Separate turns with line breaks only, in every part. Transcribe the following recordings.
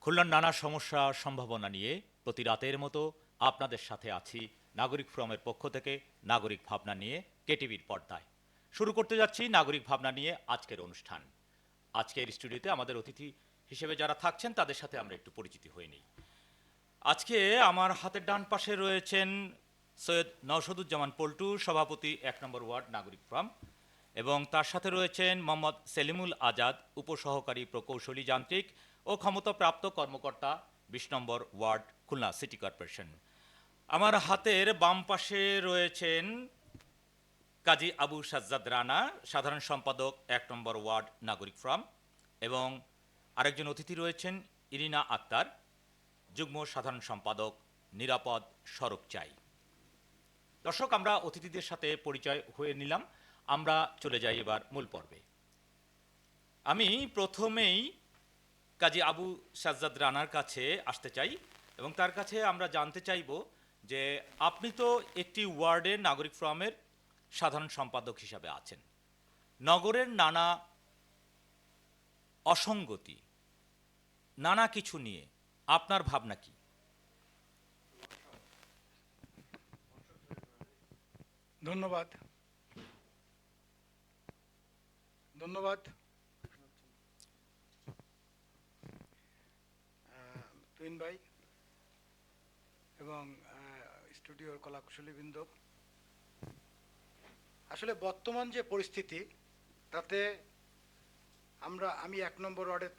খুলনার নানা সমস্যা সম্ভাবনা নিয়ে প্রতি রাতের মতো আপনাদের সাথে আছি নাগরিক ফোরামের পক্ষ থেকে নাগরিক ভাবনা নিয়ে কেটিভির পর্দায়। শুরু করতে যাচ্ছি নাগরিক ভাবনা নিয়ে আজকের অনুষ্ঠান। আজকের স্টুডিওতে আমাদের অতিথি হিসেবে যারা থাকছেন তাদের সাথে আমরা একটু পরিচিতি হয়ে নিই। আজকে আমার হাতের ডান পাশে রয়েছেন সৈয়দ নওশাদুজ্জামান পল্টু, সভাপতি ১ নম্বর ওয়ার্ড নাগরিক ফোরাম, এবং তার সাথে রয়েছেন মোহাম্মদ সেলিমুল আজাদ, উপসহকারী প্রকৌশলী যান্ত্রিক ও ক্ষমতাপ্রাপ্ত কর্মকর্তা ২০ নম্বর ওয়ার্ড খুলনা সিটি কর্পোরেশন। আমার হাতের বাম পাশে রয়েছেন কাজী আবু সাজ্জাদ রানা, সাধারণ সম্পাদক ১ নম্বর ওয়ার্ড নাগরিক ফোরাম, এবং আরেকজন অতিথি রয়েছেন ইরিনা আক্তার, যুগ্ম সাধারণ সম্পাদক নিরাপদ সড়ক চাই। দর্শক, আমরা অতিথিদের সাথে পরিচয় হয়ে নিলাম। আমরা চলে যাই এবার মূল পর্বে। আমি প্রথমেই কাজী আবু সাজ্জাদ রানার কাছে আসতে চাই এবং তার কাছে আমরা জানতে চাইব যে আপনি তো একটি ওয়ার্ডের নাগরিক ফোরামের সাধারণ সম্পাদক হিসাবে আছেন। নগরের নানা অসঙ্গতি, নানা কিছু নিয়ে আপনার ভাবনা কি?
ধন্যবাদ। তুহিন ভাই এবং স্টুডিওর কলাকুশলীবৃন্দ, আসলে বর্তমান যে পরিস্থিতি তাতে আমি ১ নম্বর ওয়ার্ডের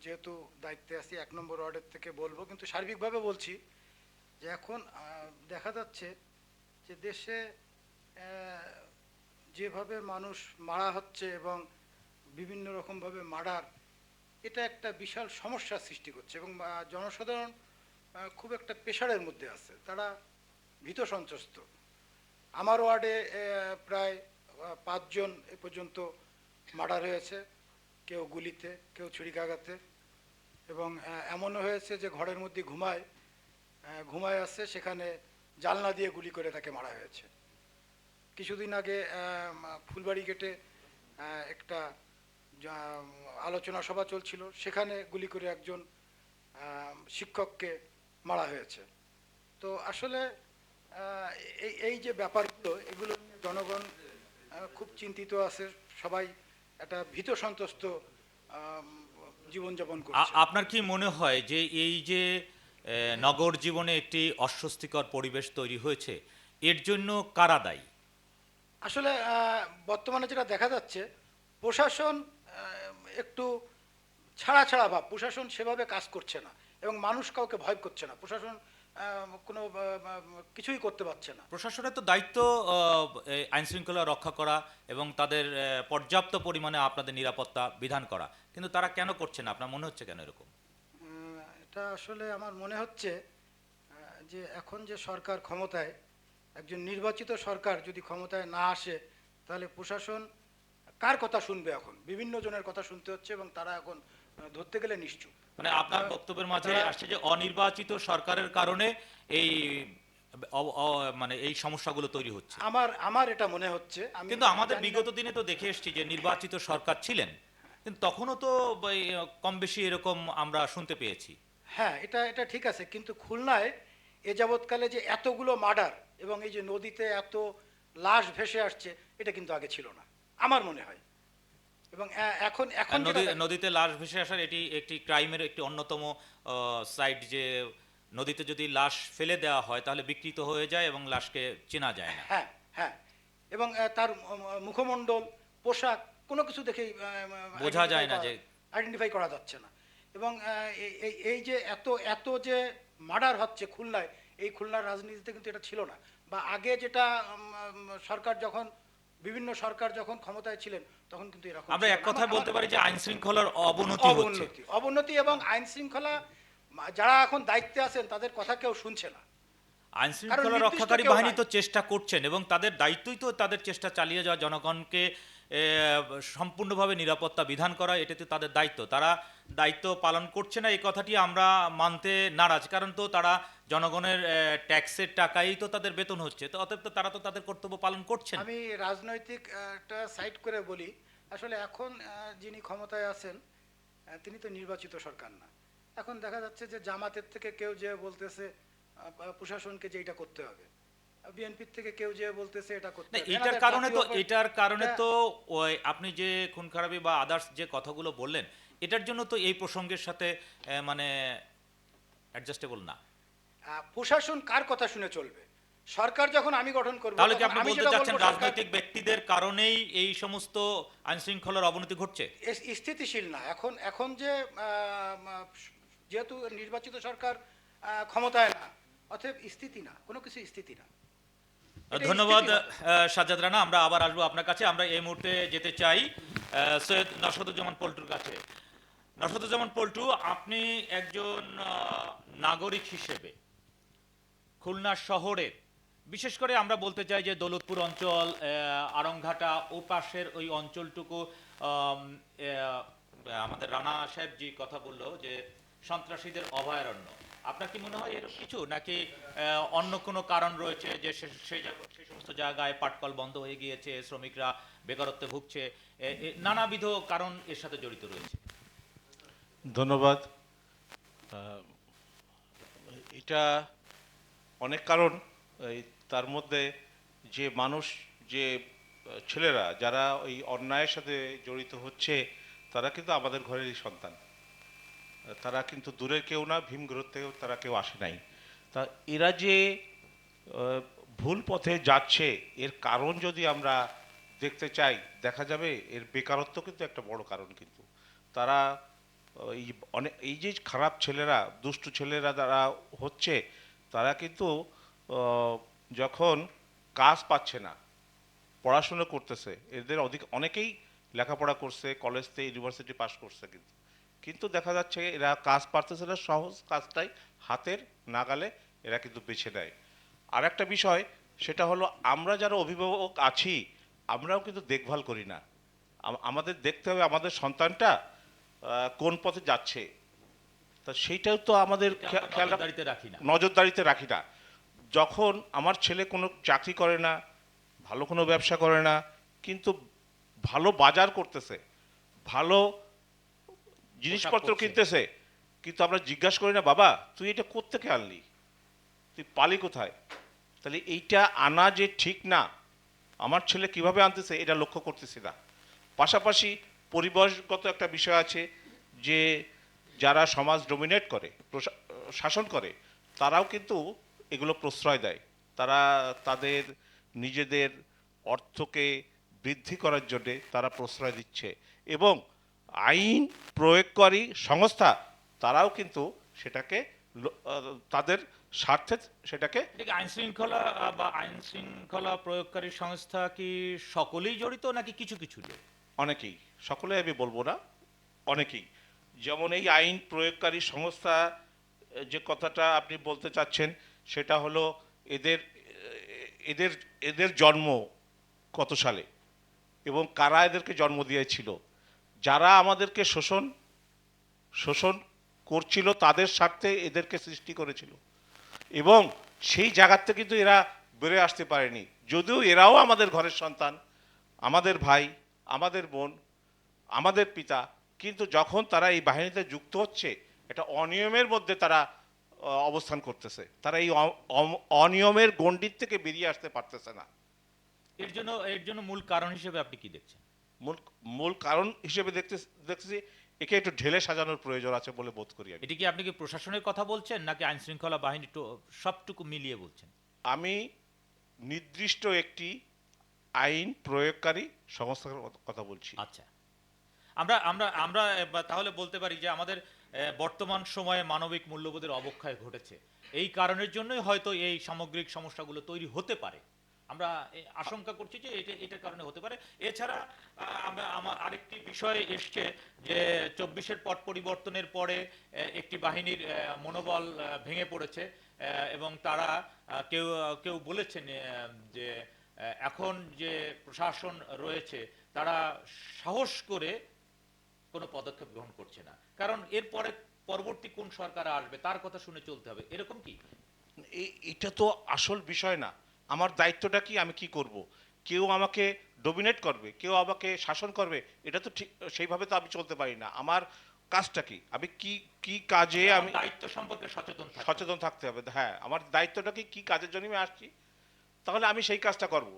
যেহেতু দায়িত্বে আছি, ১ নম্বর ওয়ার্ডের থেকে বলবো, কিন্তু সার্বিকভাবে বলছি যে এখন দেখা যাচ্ছে যে দেশে যেভাবে মানুষ মারা হচ্ছে এবং বিভিন্ন রকমভাবে মার্ডার, এটা একটা বিশাল সমস্যার সৃষ্টি করছে এবং জনসাধারণ খুব একটা প্রেশারের মধ্যে আছে, তারা ভীত সন্ত্রস্ত। আমার ওয়ার্ডে প্রায় ৫ জন এ পর্যন্ত মার্ডার হয়েছে, কেউ গুলিতে, কেউ ছুরিকাঘাতে, এবং এমনও হয়েছে যে ঘরের মধ্যে ঘুমায় আছে, সেখানে জানলা দিয়ে গুলি করে তাকে মারা হয়েছে। কিছুদিন আগে ফুলবাড়ি গেটে একটা আলোচনা সভা চলছিল, সেখানে গুলি করে একজন শিক্ষককে মারা হয়েছে। তো আসলে এই যে ব্যাপারগুলো, এগুলো জনগণ খুব চিন্তিত আছে, সবাই একটা ভীত সন্ত্রস্ত জীবনযাপন করছে।
আপনার কি মনে হয় যে এই যে নগর জীবনে একটি অস্বস্তিকর পরিবেশ তৈরি হয়েছে, এর জন্য কারা দায়ী?
আসলে বর্তমানে যেটা দেখা যাচ্ছে, প্রশাসন একটু ছাড়া ভাব, প্রশাসন সেভাবে কাজ করছে না এবং মানুষ কাউকে ভয় করছে না, প্রশাসন কোনো কিছুই করতে পারছে না।
প্রশাসনের তো দায়িত্ব আইন শৃঙ্খলা রক্ষা করা এবং তাদের পর্যাপ্ত পরিমাণে আপনাদের নিরাপত্তা বিধান করা, কিন্তু তারা কেন করছে না? আপনার মনে হচ্ছে কেন এরকম?
এটা আসলে আমার মনে হচ্ছে যে এখন যে সরকার ক্ষমতায়, একজন নির্বাচিত সরকার যদি ক্ষমতায় না আসে, তাহলে প্রশাসন কার কথা শুনবে? এখন বিভিন্ন জনের কথা শুনতে হচ্ছে এবং তারা এখন ধরতে গেলে নিশ্চুপ।
মানে আপনার বক্তব্যের মাঝে আসছে যে অনির্বাচিত সরকারের কারণে এই মানে এই সমস্যাগুলো তৈরি হচ্ছে।
আমার এটা মনে হচ্ছে।
কিন্তু আমাদের বিগত দিনে তো দেখে এসেছি যে নির্বাচিত সরকার ছিলেন, কিন্তু তখনও তো কম বেশি এরকম আমরা শুনতে পেয়েছি।
হ্যাঁ, এটা ঠিক আছে, কিন্তু খুলনায় এ যাবৎকালে যে এতগুলো মার্ডার এবং এই যে নদীতে এত লাশ ভেসে আসছে, এটা কিন্তু আগে ছিল না আমার মনে হয়। এবং এখন এখন
নদীতে লাশ ভেসে আসার এটি একটি ক্রাইমের একটি অন্যতম সাইড, যে নদীতে যদি লাশ ফেলে দেওয়া হয় তাহলে বিকৃত হয়ে যায় এবং লাশকে চেনা যায় না।
হ্যাঁ, হ্যাঁ, এবং তার মুখমণ্ডল, পোশাক, কোনো কিছু দেখেই
বোঝা যায় না, যে
আইডেন্টিফাই করা যাচ্ছে না। এবং এই যে এত যে মার্ডার হচ্ছে খুলনায়, এই খুলনার রাজনীতিতে কিন্তু এটা ছিল না। বা আগে যেটা বিভিন্ন সরকার যখন ক্ষমতায় ছিলেন, তখন কিন্তু এরকম
আমরা এক কথা বলতে পারি যে আইন শৃঙ্খলার অবনতি হচ্ছে।
অবনতি এবং আইন শৃঙ্খলা যারা এখন দায়িত্বে আছেন তাদের কথা কেউ শুনছে না।
আইন শৃঙ্খলা রক্ষাকারী বাহিনী তো চেষ্টা করছেন এবং তাদের দায়িত্বই তো তাদের চেষ্টা চালিয়ে যাওয়া, জনগণকে সম্পূর্ণভাবে নিরাপত্তা বিধান করা, এটা তো তাদের দায়িত্ব। তারা দায়িত্ব পালন করছে না, এই কথাটি আমরা মানতে নারাজ, কারণ তো তারা জনগণের ট্যাক্সের টাকাই তো তাদের বেতন হচ্ছে, তো অতএব তো তারা তো তাদের কর্তব্য পালন করছেন।
আমি রাজনৈতিক একটা সাইড করে বলি, আসলে এখন যিনি ক্ষমতায় আছেন তিনি তো নির্বাচিত সরকার না, এখন দেখা যাচ্ছে যে জামাতের থেকে কেউ যে বলতেছে প্রশাসনকে যে এটা করতে হবে, বিএনপির থেকে কেউ যে বলতেছে এটা করতে
না,
হবে।
এটার
এনাদের
কারণে তো
জাতীয়
এটার কারণে
এটা
তো ওই আপনি যে খুন খারাপি বা আদার্স যে কথাগুলো বললেন, এটার জন্য তো এই প্রসঙ্গের সাথে মানে অ্যাডজাস্টেবল না।
প্রশাসন কার কথা শুনে চলবে? সরকার যখন আমি গঠন করব
তাহলে কি
তখন
আপনি
আমি
বলতে
যেটা
চাচ্ছেন
বলবো সরকার
রাজনৈতিক ব্যক্তিদের কারণেই এই সমস্ত আইন শৃঙ্খলার অবনতি ঘটছে?
স্থিতিশীল না। এখন এখন যে যেহেতু নির্বাচিত সরকার ক্ষমতায় না, অতএব স্থিতি না, কোনো কিছু স্থিতি না। এটা
ধন্যবাদ
স্থিতি হবে।
সাজ্জাদ রানা। আমরা আবার আসবো আপনার কাছে। আমরা এই মুহূর্তে যেতে চাই সৈয়দ নশরুজ্জামান পল্টুর কাছে। নশরুজ্জামান পল্টু, আপনি একজন নাগরিক হিসেবে খুলনা শহরের, বিশেষ করে আমরা বলতে চাই যে দৌলতপুর অঞ্চল, আড়ংঘাটা ও পাশের ওই অঞ্চলটুকু, আম, আহ, আমাদের রানা সাহেব যে কথা বললো যে সন্ত্রাসীদের অভয়ারণ্য, আপনার কি মনে হয় এরকম কিছু, নাকি অন্য কোনো কারণ রয়েছে যে সেই সমস্ত জায়গায় পাটকল বন্ধ হয়ে গিয়েছে, শ্রমিকরা বেকারত্বে ভুগছে, নানাবিধ কারণ এর সাথে জড়িত রয়েছে?
ধন্যবাদ। এটা অনেক কারণ। এই তার মধ্যে যে মানুষ, যে ছেলেরা যারা ওই অন্যায়ের সাথে জড়িত হচ্ছে, তারা কিন্তু আমাদের ঘরেরই সন্তান। তারা কিন্তু দূরের কেউ না, ভীমগ্রহ থেকেও তারা কেউ আসে নাই। তা এরা যে ভুল পথে যাচ্ছে, এর কারণ যদি আমরা দেখতে চাই, দেখা যাবে এর বেকারত্ব কিন্তু একটা বড় কারণ। কিন্তু তারা এই যে খারাপ ছেলেরা, দুষ্টু ছেলেরা যারা হচ্ছে, তারা কিন্তু যখন কাজ পাচ্ছে না, পড়াশুনো করতেছে, এদের অনেকেই লেখাপড়া করছে, কলেজ থেকে ইউনিভার্সিটি পাস করছে, কিন্তু দেখা যাচ্ছে এরা কাজ পারতেছে না, সহজ কাজটাই হাতের নাগালে এরা কিন্তু বেছে নেয়। আর একটা বিষয়, সেটা হলো আমরা যারা অভিভাবক আছি, আমরাও কিন্তু দেখভাল করি না। আমাদের দেখতে হবে আমাদের সন্তানটা কোন পথে যাচ্ছে। তা সেইটাও তো আমাদের খেয়াল
নজরদারিতে রাখি না।
নজরদারিতে রাখি না। যখন আমার ছেলে কোনো চাকরি করে না, ভালো কোনো ব্যবসা করে না, কিন্তু ভালো বাজার করতেছে, ভালো জিনিসপত্র
পরছে।
কিনতেছে, কিন্তু আমরা জিজ্ঞাসা করি না, বাবা তুই এটা কোত্থেকে আনলি, তুই পালি কোথায়? তাহলে এইটা আনা যে ঠিক না, আমার ছেলে কিভাবে আনতেছে এটা লক্ষ্য করতেছি না। পাশাপাশি পরিবেশগত একটা বিষয় আছে, যে যারা সমাজ ডমিনেট করে, শাসন করে, তারাও কিন্তু এগুলো প্রশ্রয় দেয়। তারা তাদের নিজেদের অর্থকে বৃদ্ধি করার জন্যে তারা প্রশ্রয় দিচ্ছে, এবং আইন প্রয়োগকারী সংস্থা তারাও কিন্তু সেটাকে তাদের স্বার্থে সেটাকে
ঠিক, আইন শৃঙ্খলা বা আইন শৃঙ্খলা প্রয়োগকারী সংস্থা কি সকলেই জড়িত, নাকি কিছু কিছু লোক?
অনেকেই, সকলে আমি বলবো না, অনেকেই। যেমন এই আইন প্রয়োগকারী সংস্থা, যে কথাটা আপনি বলতে চাচ্ছেন, সেটা হলো এদের এদের এদের জন্ম কত সালে, এবং কারা এদেরকে জন্ম দিয়েছিল, যারা আমাদেরকে শোষণ শোষণ করছিল, তাদের স্বার্থে এদেরকে সৃষ্টি করেছিল, এবং সেই জায়গার থেকে কিন্তু এরা বেড়ে আসতে পারেনি। যদিও এরাও আমাদের ঘরের সন্তান, আমাদের ভাই, আমাদের বোন, আমাদের পিতা, কিন্তু যখন তারা এই বাহিনীতে যুক্ত হচ্ছে, এটা অনিয়মের মধ্যে তারা অবস্থান করতেছে, তারা এই অনিয়মের গণ্ডির থেকে বেরিয়ে আসতে পারতেছে না।
এর জন্য মূল কারণ হিসেবে আপনি কি দেখছেন?
মূল মূল কারণ হিসেবে দেখতেছি একে একটু ঢেলে সাজানোর প্রয়োজন আছে বলে বোধ করি আমি।
এটি কি আপনি কি প্রশাসনের কথা বলছেন, নাকি আইন শৃঙ্খলা বাহিনী সবটুকু মিলিয়ে বলছেন?
আমি নির্দিষ্ট একটি আইন প্রয়োগকারী সংস্থার কথা বলছি।
আচ্ছা, আমরা আমরা আমরা তাহলে বলতে পারি যে আমাদের বর্তমান সময়ে মানবিক মূল্যবোধের অবক্ষয় ঘটেছে। এই কারণের জন্যই হয়তো এই সামগ্রিক সমস্যাগুলো তৈরি হতে পারে। আমরা আশঙ্কা করছি যে এটার কারণে হতে পারে। এছাড়া আমার আরেকটি বিষয় এসছে যে 24-এর পট পরিবর্তনের পরে একটি বাহিনীর মনোবল ভেঙে পড়েছে, এবং তারা কেউ কেউ বলেছেন যে এখন যে প্রশাসন রয়েছে তারা সাহস করে কোনো পদক্ষেপ গ্রহণ করছে না, কারণ এরপরে পরবর্তী কোন সরকার আসবে তার কথা শুনে চলতে হবে, এরকম কি?
এটা তো আসল বিষয় না। আমার দায়িত্বটা কি, আমি কি করব? কেউ আমাকে ডোমিনেট করবে, কেউ আমাকে শাসন করবে, এটা তো ঠিক সেইভাবে তো আমি চলতে পারি না। আমার কাজটা কি, আমি কি কি কাজে আমি
দায়িত্ব সম্পর্কে সচেতন থাকবেন।
সচেতন থাকতে হবে। হ্যাঁ, আমার দায়িত্বটা কি, কি কাজের জন্য আমি আসছি, তাহলে আমি সেই কাজটা করব।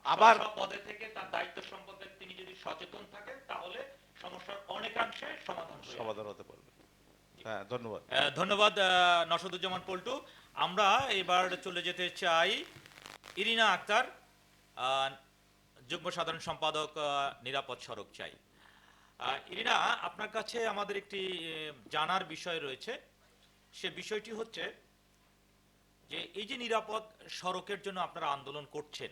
আবার
সব পদে থেকে তার দায়িত্ব সম্পর্কে তিনি যদি সচেতন থাকেন তাহলে সমস্যার অনেকাংশে সমাধান হয়ে আসবে।
সমাধান হতে পারবে। হ্যাঁ, ধন্যবাদ।
ধন্যবাদ নসরুজ্জামান পল্টু। আমরা এবার চলে যেতে চাই ইরিনা আক্তার, আহ, যুগ্ম সাধারণ সম্পাদক, নিরাপদ সড়ক চাই। ইরিনা, আপনার কাছে আমাদের একটি জানার বিষয় রয়েছে। সে বিষয়টি হচ্ছে যে এই যে নিরাপদ সড়কের জন্য আপনারা আন্দোলন করছেন,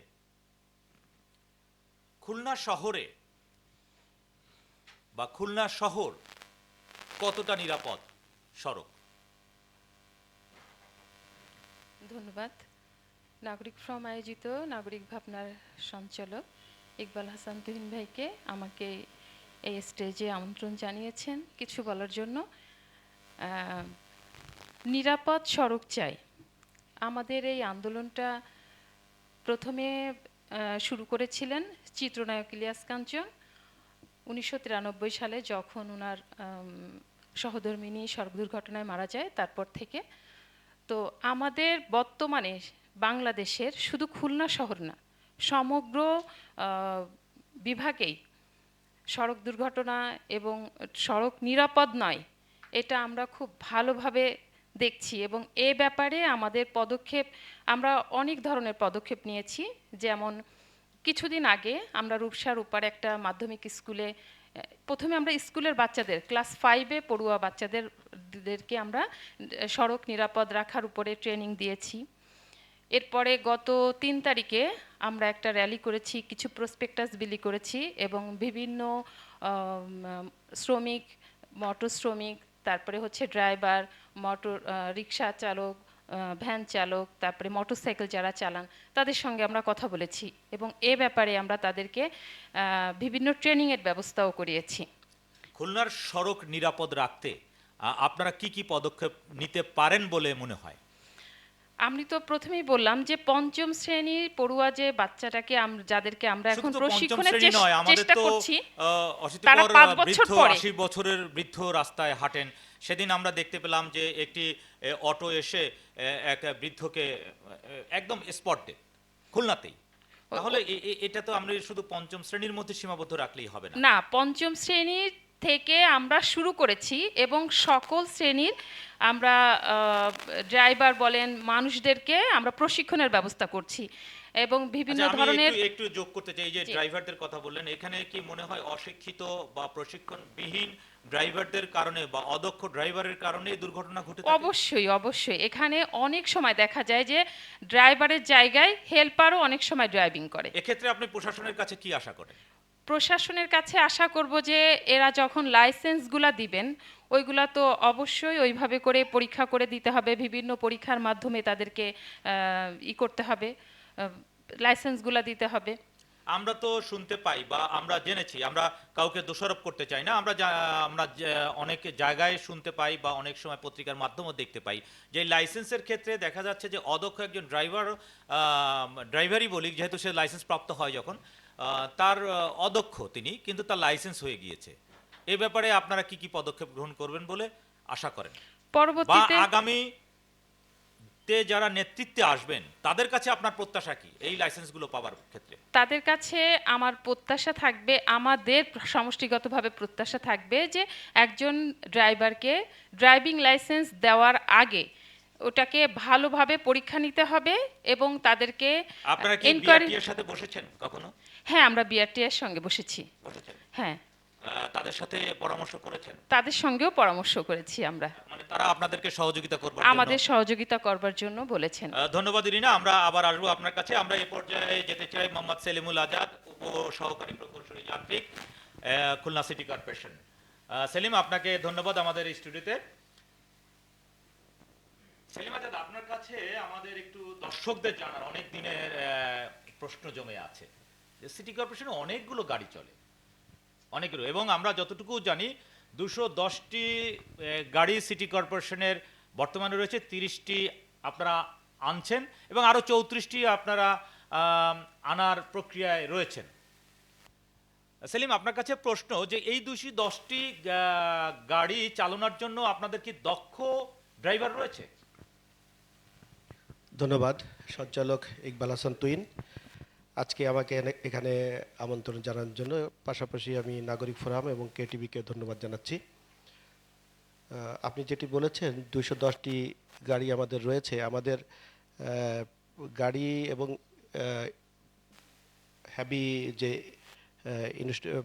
খুলনা শহরে বা খুলনা শহর কতটা নিরাপদ সড়ক?
ধন্যবাদ। নাগরিক ফ্রম আয়োজিত নাগরিক ভাবনার সঞ্চালক ইকবাল হাসান তুহিন ভাইকে আমাকে এই স্টেজে আমন্ত্রণ জানিয়েছেন কিছু বলার জন্য। নিরাপদ সড়ক চাই, আমাদের এই আন্দোলনটা প্রথমে শুরু করেছিলেন চিত্রনায়ক ইলিয়াস কাঞ্চন 1993 সালে, যখন ওনার সহধর্মিণী সড়ক দুর্ঘটনায় মারা যায়। তারপর থেকে তো আমাদের বর্তমানে বাংলাদেশের শুধু খুলনা শহর না, সমগ্র বিভাগেই সড়ক দুর্ঘটনা এবং সড়ক নিরাপদ নয়, এটা আমরা খুব ভালোভাবে দেখছি। এবং এ ব্যাপারে আমাদের পদক্ষেপ, আমরা অনেক ধরনের পদক্ষেপ নিয়েছি। যেমন কিছুদিন আগে আমরা রূপসার উপার একটা মাধ্যমিক স্কুলে, প্রথমে আমরা স্কুলের বাচ্চাদের, ক্লাস 5-এ পড়ুয়া বাচ্চাদেরকে আমরা সড়ক নিরাপদ রাখার উপরে ট্রেনিং দিয়েছি। এরপরে গত 3 তারিখে আমরা একটা র্যালি করেছি, কিছু প্রসপেক্টাস বিলি করেছি এবং বিভিন্ন শ্রমিক, মোটর শ্রমিক, তারপরে হচ্ছে ড্রাইভার, মোটর রিক্সা চালক, ভ্যান চালক, তারপরে মোটরসাইকেল যারা চালান, তাদের সঙ্গে আমরা কথা বলেছি এবং এ ব্যাপারে আমরা তাদেরকে বিভিন্ন ট্রেনিংয়ের ব্যবস্থাও করিয়েছি।
খুলনার সড়ক নিরাপদ রাখতে আপনারা কি কি পদক্ষেপ নিতে পারেন বলে মনে হয়?
আমি তো প্রথমেই বললাম যে 5ম শ্রেণীর পড়ুয়া যে বাচ্চাটাকে যাদেরকে আমরা এখন
শুধু তো পঞ্চম
প্রশিক্ষণের
শ্রেণী নয়, আমাদের
চেষ্টা
তো
করছি,
অশীতিপর
5 বছর
বৃদ্ধ,
পরে
80 বছরের বৃদ্ধ রাস্তায় হাঁটেন। সেদিন আমরা দেখতে পেলাম যে একটি অটো এসে এক বৃদ্ধকে একদম স্পট ডেথ খুলনাতেই। তাহলে এটা তো আমরা শুধু 5ম শ্রেণীর মধ্যে সীমাবদ্ধ রাখলেই হবে না।
না, 5ম শ্রেণীর থেকে আমরা শুরু করেছি এবং সকল শ্রেণীর আমরা ড্রাইভার বলেন মানুষদেরকে আমরা প্রশিক্ষণের ব্যবস্থা করছি এবং বিভিন্ন
আচ্ছা, আমি
ধরনের।
একটু যোগ করতে চাই, যে
জি।
ড্রাইভারদের কথা বললেন, এখানে কি মনে হয় অশিক্ষিত বা প্রশিক্ষণবিহীন ড্রাইভারদের কারণে বা অদক্ষ ড্রাইভারের কারণে দুর্ঘটনা ঘটে থাকে?
অবশ্যই অবশ্যই, এখানে অনেক সময় দেখা যায় যে ড্রাইভারের জায়গায় হেল্পারও অনেক সময় ড্রাইভিং করে।
এক্ষেত্রে আপনি প্রশাসনের কাছে কি আশা করেন?
প্রশাসনের কাছে আশা করব যে এরা যখন লাইসেন্সগুলা দিবেন, ওইগুলা তো অবশ্যই ওইভাবে করে পরীক্ষা করে দিতে হবে, বিভিন্ন পরীক্ষার মাধ্যমে তাদেরকে করতে হবে, লাইসেন্সগুলা দিতে হবে।
আমরা তো শুনতে পাই বা আমরা জেনেছি, আমরা কাউকে দোষারোপ করতে চাই না, আমরা অনেক জায়গায় শুনতে পাই বা অনেক সময় পত্রিকার মাধ্যমে দেখতে পাই যে লাইসেন্সের ক্ষেত্রে দেখা যাচ্ছে যে অদক্ষ একজন ড্রাইভারই বলি, যেহেতু সে লাইসেন্স প্রাপ্ত হয় যখন, তার অদক্ষ তিনি, কিন্তু তার লাইসেন্স হয়ে গিয়েছে। এ ব্যাপারে আপনারা কি কি পদক্ষেপ গ্রহণ করবেন বলে আশা করেন? বা
পরবর্তীতে
আগামী যারা নেতৃত্বে আসবেন তাদের কাছে আপনার প্রত্যাশা কি এই লাইসেন্সগুলো পাওয়ার ক্ষেত্রে?
তাদের কাছে আমার প্রত্যাশা থাকবে, আমাদের সমষ্টিগতভাবে প্রত্যাশা থাকবে যে একজন ড্রাইভারকে ড্রাইভিং লাইসেন্স দেওয়ার আগে ওটাকে ভালোভাবে পরীক্ষা নিতে হবে এবং তাদেরকে
আপনারা কি
এনকোয়ারি।
বিআরটি এর সাথে বসেছেন কখনো?
হ্যাঁ, আমরা বিআরটি এর সঙ্গে বসেছি।
বসেছেন?
হ্যাঁ,
তাদের সাথে পরামর্শ করেছেন?
তাদের সঙ্গেও পরামর্শ করেছি আমরা,
মানে তারা আপনাদেরকে সহযোগিতা করবার
আমাদের
জন্য?
সহযোগিতা করবার জন্য বলেছেন।
ধন্যবাদ ইরিনা, আমরা আবার আসবো আপনার কাছে। আমরা এই পর্যায়ে যেতে চাই মোহাম্মদ সেলিমুল আজাদ, উপ সহকারী প্রকৌশলী যান্ত্রিক, খুলনা সিটি কর্পোরেশন। সেলিম, আপনাকে ধন্যবাদ আমাদের স্টুডিওতে। সেলিম আজাদ, আপনার কাছে আমাদের একটু দর্শকদের জানার অনেক দিনের প্রশ্ন জমে আছে যে সিটি কর্পোরেশনে অনেকগুলো গাড়ি চলে, অনেকগুলো, এবং আমরা যতটুকু জানি 210টি গাড়ি সিটি কর্পোরেশনের বর্তমানে রয়েছে, 30টি আপনারা আনছেন এবং আরও 34টি আপনারা আনার প্রক্রিয়ায় রয়েছেন। সেলিম, আপনার কাছে প্রশ্ন যে এই 210টি গাড়ি চালানোর জন্য আপনাদের কি দক্ষ ড্রাইভার রয়েছে?
ধন্যবাদ সঞ্চালক ইকবাল হাসান তুইন আজকে আমাকে এখানে আমন্ত্রণ জানানোর জন্য। পাশাপাশি আমি নাগরিক ফোরাম এবং কেটিভিকে ধন্যবাদ জানাচ্ছি। আপনি যেটি বলেছেন 210টি গাড়ি আমাদের রয়েছে। আমাদের গাড়ি এবং হ্যাভি যে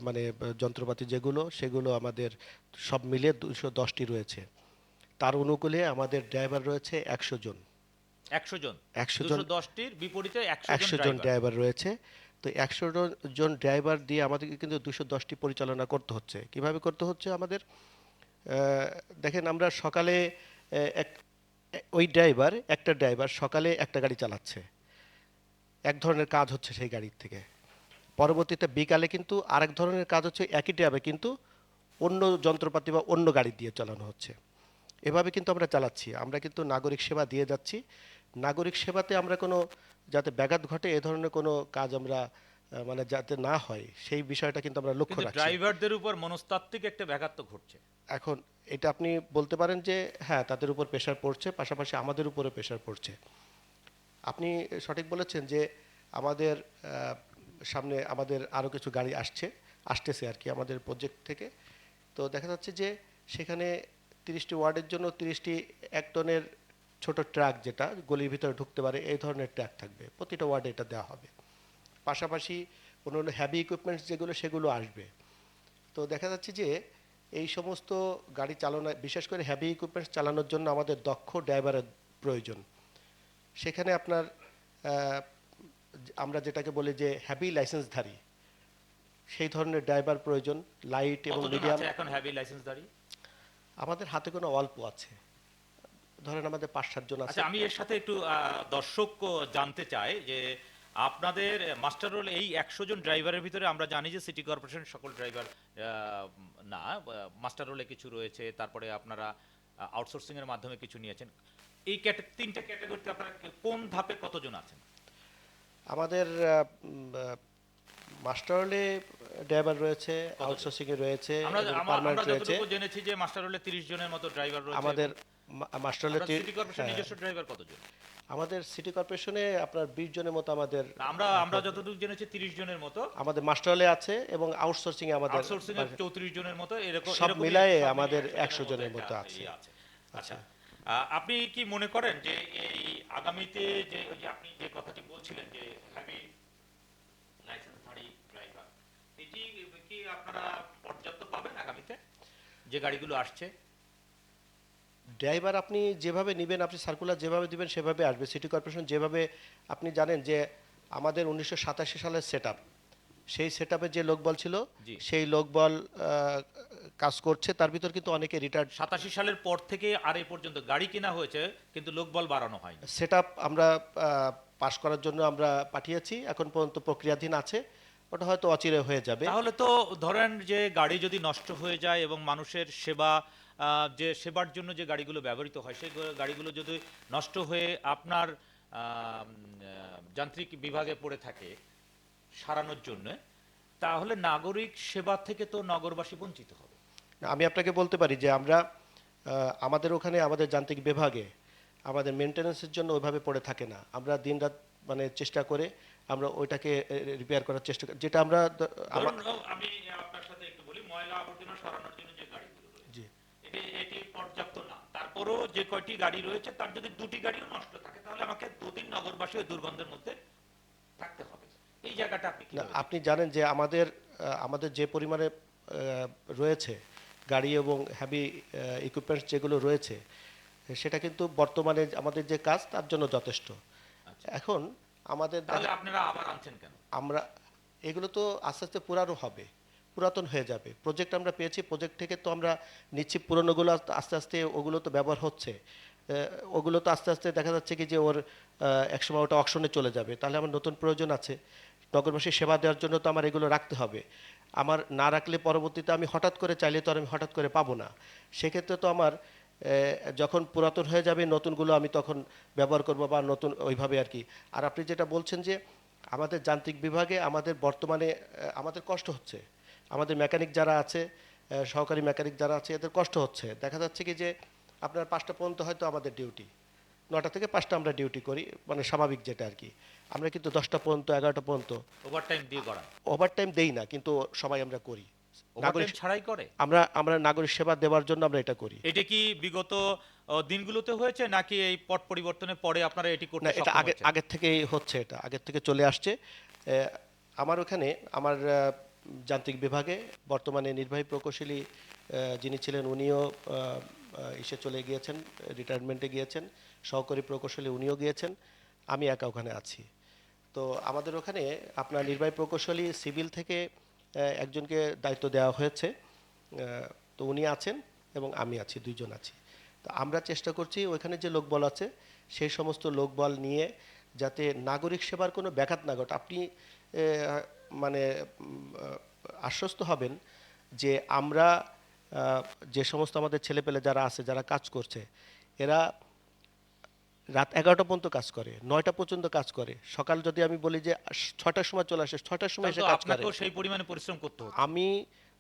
মানে যন্ত্রপাতি যেগুলো সেগুলো আমাদের সব মিলিয়ে 210টি রয়েছে। তার অনুকূলে আমাদের ড্রাইভার রয়েছে 100 জন।
100 জন।
100 জন
210টির বিপরীতে 100
100
জন
জন
ড্রাইভার।
ড্রাইভার রয়েছে। তো 100 জন ড্রাইভার দিয়ে আমাদেরকে কিন্তু 210টি পরিচালনা করতে হচ্ছে। কিভাবে করতে হচ্ছে আমাদের? দেখেন, আমরা সকালে ওই ড্রাইভার একটা ড্রাইভার সকালে একটা গাড়ি চালাচ্ছে, এক ধরনের কাজ হচ্ছে সেই গাড়ির থেকে। পরবর্তীতে বিকালে কিন্তু আরেক ধরনের কাজ হচ্ছে একই ড্রাইভার কিন্তু অন্য যন্ত্রপাতি বা অন্য গাড়ি দিয়ে চালানো হচ্ছে। এভাবে কিন্তু আমরা চালাচ্ছি, আমরা কিন্তু নাগরিক সেবা দিয়ে যাচ্ছি। নাগরিক সেবাতে আমরা কোনো যাতে ব্যাঘাত ঘটে এ ধরনের কোনো কাজ আমরা মানে যাতে না হয় সেই বিষয়টা কিন্তু আমরা লক্ষ্য
কিন্তু
রাখছি।
ড্রাইভারদের উপর মনস্তাত্ত্বিক একটা ব্যাঘাত তো ঘটছে।
এখন এটা আপনি বলতে পারেন যে হ্যাঁ, তাদের উপর প্রেশার পড়ছে, পাশাপাশি আমাদের উপরে প্রেশার পড়ছে। আপনি সঠিক বলেছেন যে আমাদের সামনে আমাদের আরও কিছু গাড়ি আসতেছে আর কি আমাদের প্রজেক্ট থেকে। তো দেখা যাচ্ছে যে সেখানে 30টি ওয়ার্ডের জন্য 30টি 1 টনের ছোট ট্রাক যেটা গলির ভিতরে ঢুকতে পারে এই ধরনের ট্রাক থাকবে, প্রতিটা ওয়ার্ডে এটা দেওয়া হবে। পাশাপাশি অন্যান্য হ্যাভি ইকুইপমেন্টস যেগুলো সেগুলো আসবে। তো দেখা যাচ্ছে যে এই সমস্ত গাড়ি চালানো, বিশেষ করে হ্যাভি ইকুইপমেন্টস চালানোর জন্য আমাদের দক্ষ ড্রাইভারের প্রয়োজন। সেখানে আপনার আমরা যেটাকে বলি যে হ্যাভি লাইসেন্সধারী সেই ধরনের ড্রাইভার প্রয়োজন। লাইট এবং
কতজন
মিডিয়াম
আছে এখন হ্যাভি লাইসেন্সধারী?
আমাদের হাতে কোনো অল্প আছে, ধরেন আমাদের 5-7 জন আছে।
আচ্ছা, আমি এর সাথে একটু দর্শক জানতে চাই যে আপনাদের মাস্টার রোল এই 100 জন ড্রাইভারের ভিতরে আমরা জানি যে সিটি কর্পোরেশন সকল ড্রাইভার না, মাস্টার রোলে কিছু রয়েছে, তারপরে আপনারা আউটসোর্সিং এর মাধ্যমে কিছু নিয়েছেন। এই তিনটা ক্যাটাগরিতে আপনারা কোন ধাপে কতজন আছেন?
আমাদের মাস্টারলে ড্রাইভার রয়েছে, আউটসোর্সিং এ রয়েছে,
আমরা
পার্মানেন্ট রয়েছে।
যতটুকু জেনেছি যে মাস্টার রোলে 30 জনের মতো ড্রাইভার রয়েছে।
আমাদের মাস্টারলে
সিটি কর্পোরেশন নিজস্ব ড্রাইভার কতজন?
আমাদের সিটি কর্পোরেশনে আপনার 20 জনের মতো আমাদের।
আমরা যতটুকু জেনেছি 30 জনের মতো।
আমাদের মাস্টারলে আছে এবং আউটসোর্সিং এ আমাদের
আউটসোর্সিং এ 34 জনের মতো, এরকম
সব
এরকমই
মিলায়ে
সব
আমাদের
মিলিয়ে
100 জনের মতো
একটা
আছে।
আচ্ছা, আপনি কি মনে করেন যে এই আগামীতে যে ওই যে আপনি যে কথাটি বলছিলেন যে হ্যাভি লাইসেন্সধারী ড্রাইভার, এটি কি আপনারা পর্যাপ্ত পাবেন আগামীতে যে গাড়িগুলো আসছে?
ড্রাইভার আপনি যেভাবে নেবেন, আপনি সার্কুলার যেভাবে দিবেন সেভাবে আসবে। সিটি কর্পোরেশন যেভাবে, আপনি জানেন যে আমাদের 1987 সালের সেটআপ, সেই সেটআপে যে লোকবল ছিল
জি।
সেই লোকবল কাজ করছে। তার ভিতর কিন্তু অনেকে রিটায়ার্ড।
87 সালের পর থেকে আর এই পর্যন্ত গাড়ি কেনা হয়েছে কিন্তু লোকবল বাড়ানো হয়নি।
সেটআপ আমরা পাস করার জন্য আমরা পাঠিয়েছি, এখন পর্যন্ত প্রক্রিয়াধীন আছে, ওটা হয়তো অচিরে হয়ে যাবে।
তাহলে তো ধরেন যে গাড়ি যদি নষ্ট হয়ে যায় এবং মানুষের সেবা যে সেবার জন্য যে গাড়িগুলো ব্যবহৃত হয় সেই গাড়িগুলো যদি নষ্ট হয়ে আপনার যান্ত্রিক বিভাগে পড়ে থাকে সারানোর জন্য, তাহলে নাগরিক সেবা থেকে তো নগরবাসী বঞ্চিত হবে।
আমি আপনাকে বলতে পারি যে আমরা আমাদের ওখানে আমাদের যান্ত্রিক বিভাগে আমাদের মেনটেন্যান্সের জন্য ওইভাবে পড়ে থাকে না। আমরা দিনরাত মানে চেষ্টা করে আমরা ওইটাকে রিপেয়ার করার চেষ্টা করি, যেটা আমরা
ধরুন, আমি আপনার সাথে একটু বলি, ময়লা আবর্জনা সরানোর জন্য যে গাড়িগুলো রয়েছে
জি।
এটি পর্যাপ্ত না। তারপরও যে কয়টি গাড়ি রয়েছে তার যদি 2টি গাড়িও নষ্ট থাকে তাহলে আমাকে 2 দিন নগরবাসী ওই দুর্গন্ধের মধ্যে থাকতে হবে। এই জায়গাটা আপনি
না,
কিভাবে
আপনি জানেন যে আমাদের যে পরিমাণে রয়েছে গাড়ি এবং হ্যাভি ইকুইপমেন্টস যেগুলো রয়েছে সেটা কিন্তু বর্তমানে আমাদের যে কাজ তার জন্য যথেষ্ট।
আচ্ছা।
এখন আমাদের
তাহলে আপনারা আবার আনছেন কেন?
আমরা এগুলো তো আস্তে আস্তে পুরানো হবে, পুরাতন হয়ে যাবে। প্রজেক্ট আমরা পেয়েছি, প্রজেক্ট থেকে তো আমরা নিচ্ছি, পুরনোগুলো আস্তে আস্তে ওগুলো তো ব্যবহার হচ্ছে, ওগুলো তো আস্তে আস্তে দেখা যাচ্ছে কি যে ওর একসময় ওটা অকশনে চলে যাবে। তাহলে আমার নতুন প্রয়োজন আছে, নগরবাসী সেবা দেওয়ার জন্য তো আমার এগুলো রাখতে হবে। আমার না রাখলে পরবর্তীতে আমি হঠাৎ করে চাইলে তো আর আমি হঠাৎ করে পাবো না। সেক্ষেত্রে তো আমার যখন পুরাতন হয়ে যাবে নতুনগুলো আমি তখন ব্যবহার করবো বা নতুন ওইভাবে আর কি। আর আপনি যেটা বলছেন যে আমাদের যান্ত্রিক বিভাগে আমাদের বর্তমানে আমাদের কষ্ট হচ্ছে, আমাদের মেকানিক যারা আছে, সহকারী মেকানিক যারা আছে, এদের কষ্ট হচ্ছে। দেখা যাচ্ছে কি যে আপনার 5টা পর্যন্ত হয়তো আমাদের ডিউটি, 9টা থেকে 5টা আমরা ডিউটি করি, মানে স্বাভাবিক যেটা আর কি। আমরা কিন্তু 10টা পর্যন্ত, 11টা পর্যন্ত
ওভারটাইম দিয়ে করান?
ওভারটাইম দেই না, কিন্তু সবাই আমরা করি।
ওভারটাইম ছাড়াই করে?
আমরা আমরা নাগরিক সেবা দেওয়ার জন্য আমরা এটা করি।
এটা কি বিগত দিনগুলোতে হয়েছে, নাকি এই পট পরিবর্তনের পরে আপনারা এটি করতে
না, এটা
সক্ষম
আগে
হয়েছেন?
আগের থেকেই হচ্ছে, এটা আগের থেকে চলে আসছে। আমার ওখানে আমার যান্ত্রিক বিভাগে বর্তমানে নির্বাহী প্রকৌশলী যিনি ছিলেন উনিও এসে চলে গিয়েছেন, রিটায়ারমেন্টে গিয়েছেন। সহকারী প্রকৌশলী উনিও গিয়েছেন, আমি একা ওখানে আছি। তো আমাদের ওখানে আপনার নির্বাহী প্রকৌশলী সিভিল থেকে একজনকে দায়িত্ব দেওয়া হয়েছে। তো উনি আছেন এবং আমি আছি, 2জন আছি। তো আমরা চেষ্টা করছি ওইখানে যে লোকবল আছে সেই সমস্ত লোকবল নিয়ে যাতে নাগরিক সেবার কোনো ব্যাঘাত না ঘটে। আপনি মানে আশ্বস্ত হবেন যে আমরা যে সমস্ত আমাদের ছেলেপেলে যারা আছে, যারা কাজ করছে, এরা রাত 11টা পর্যন্ত কাজ করে, 9টা পর্যন্ত কাজ করে। সকাল যদি আমি বলি যে 6টার সময় চলে আসে, 6টার সময়
তাহলে
এসে
তো
কাজ করে।
আপনাকেও সেই পরিমাণে পরিশ্রম করতে হচ্ছে।
আমি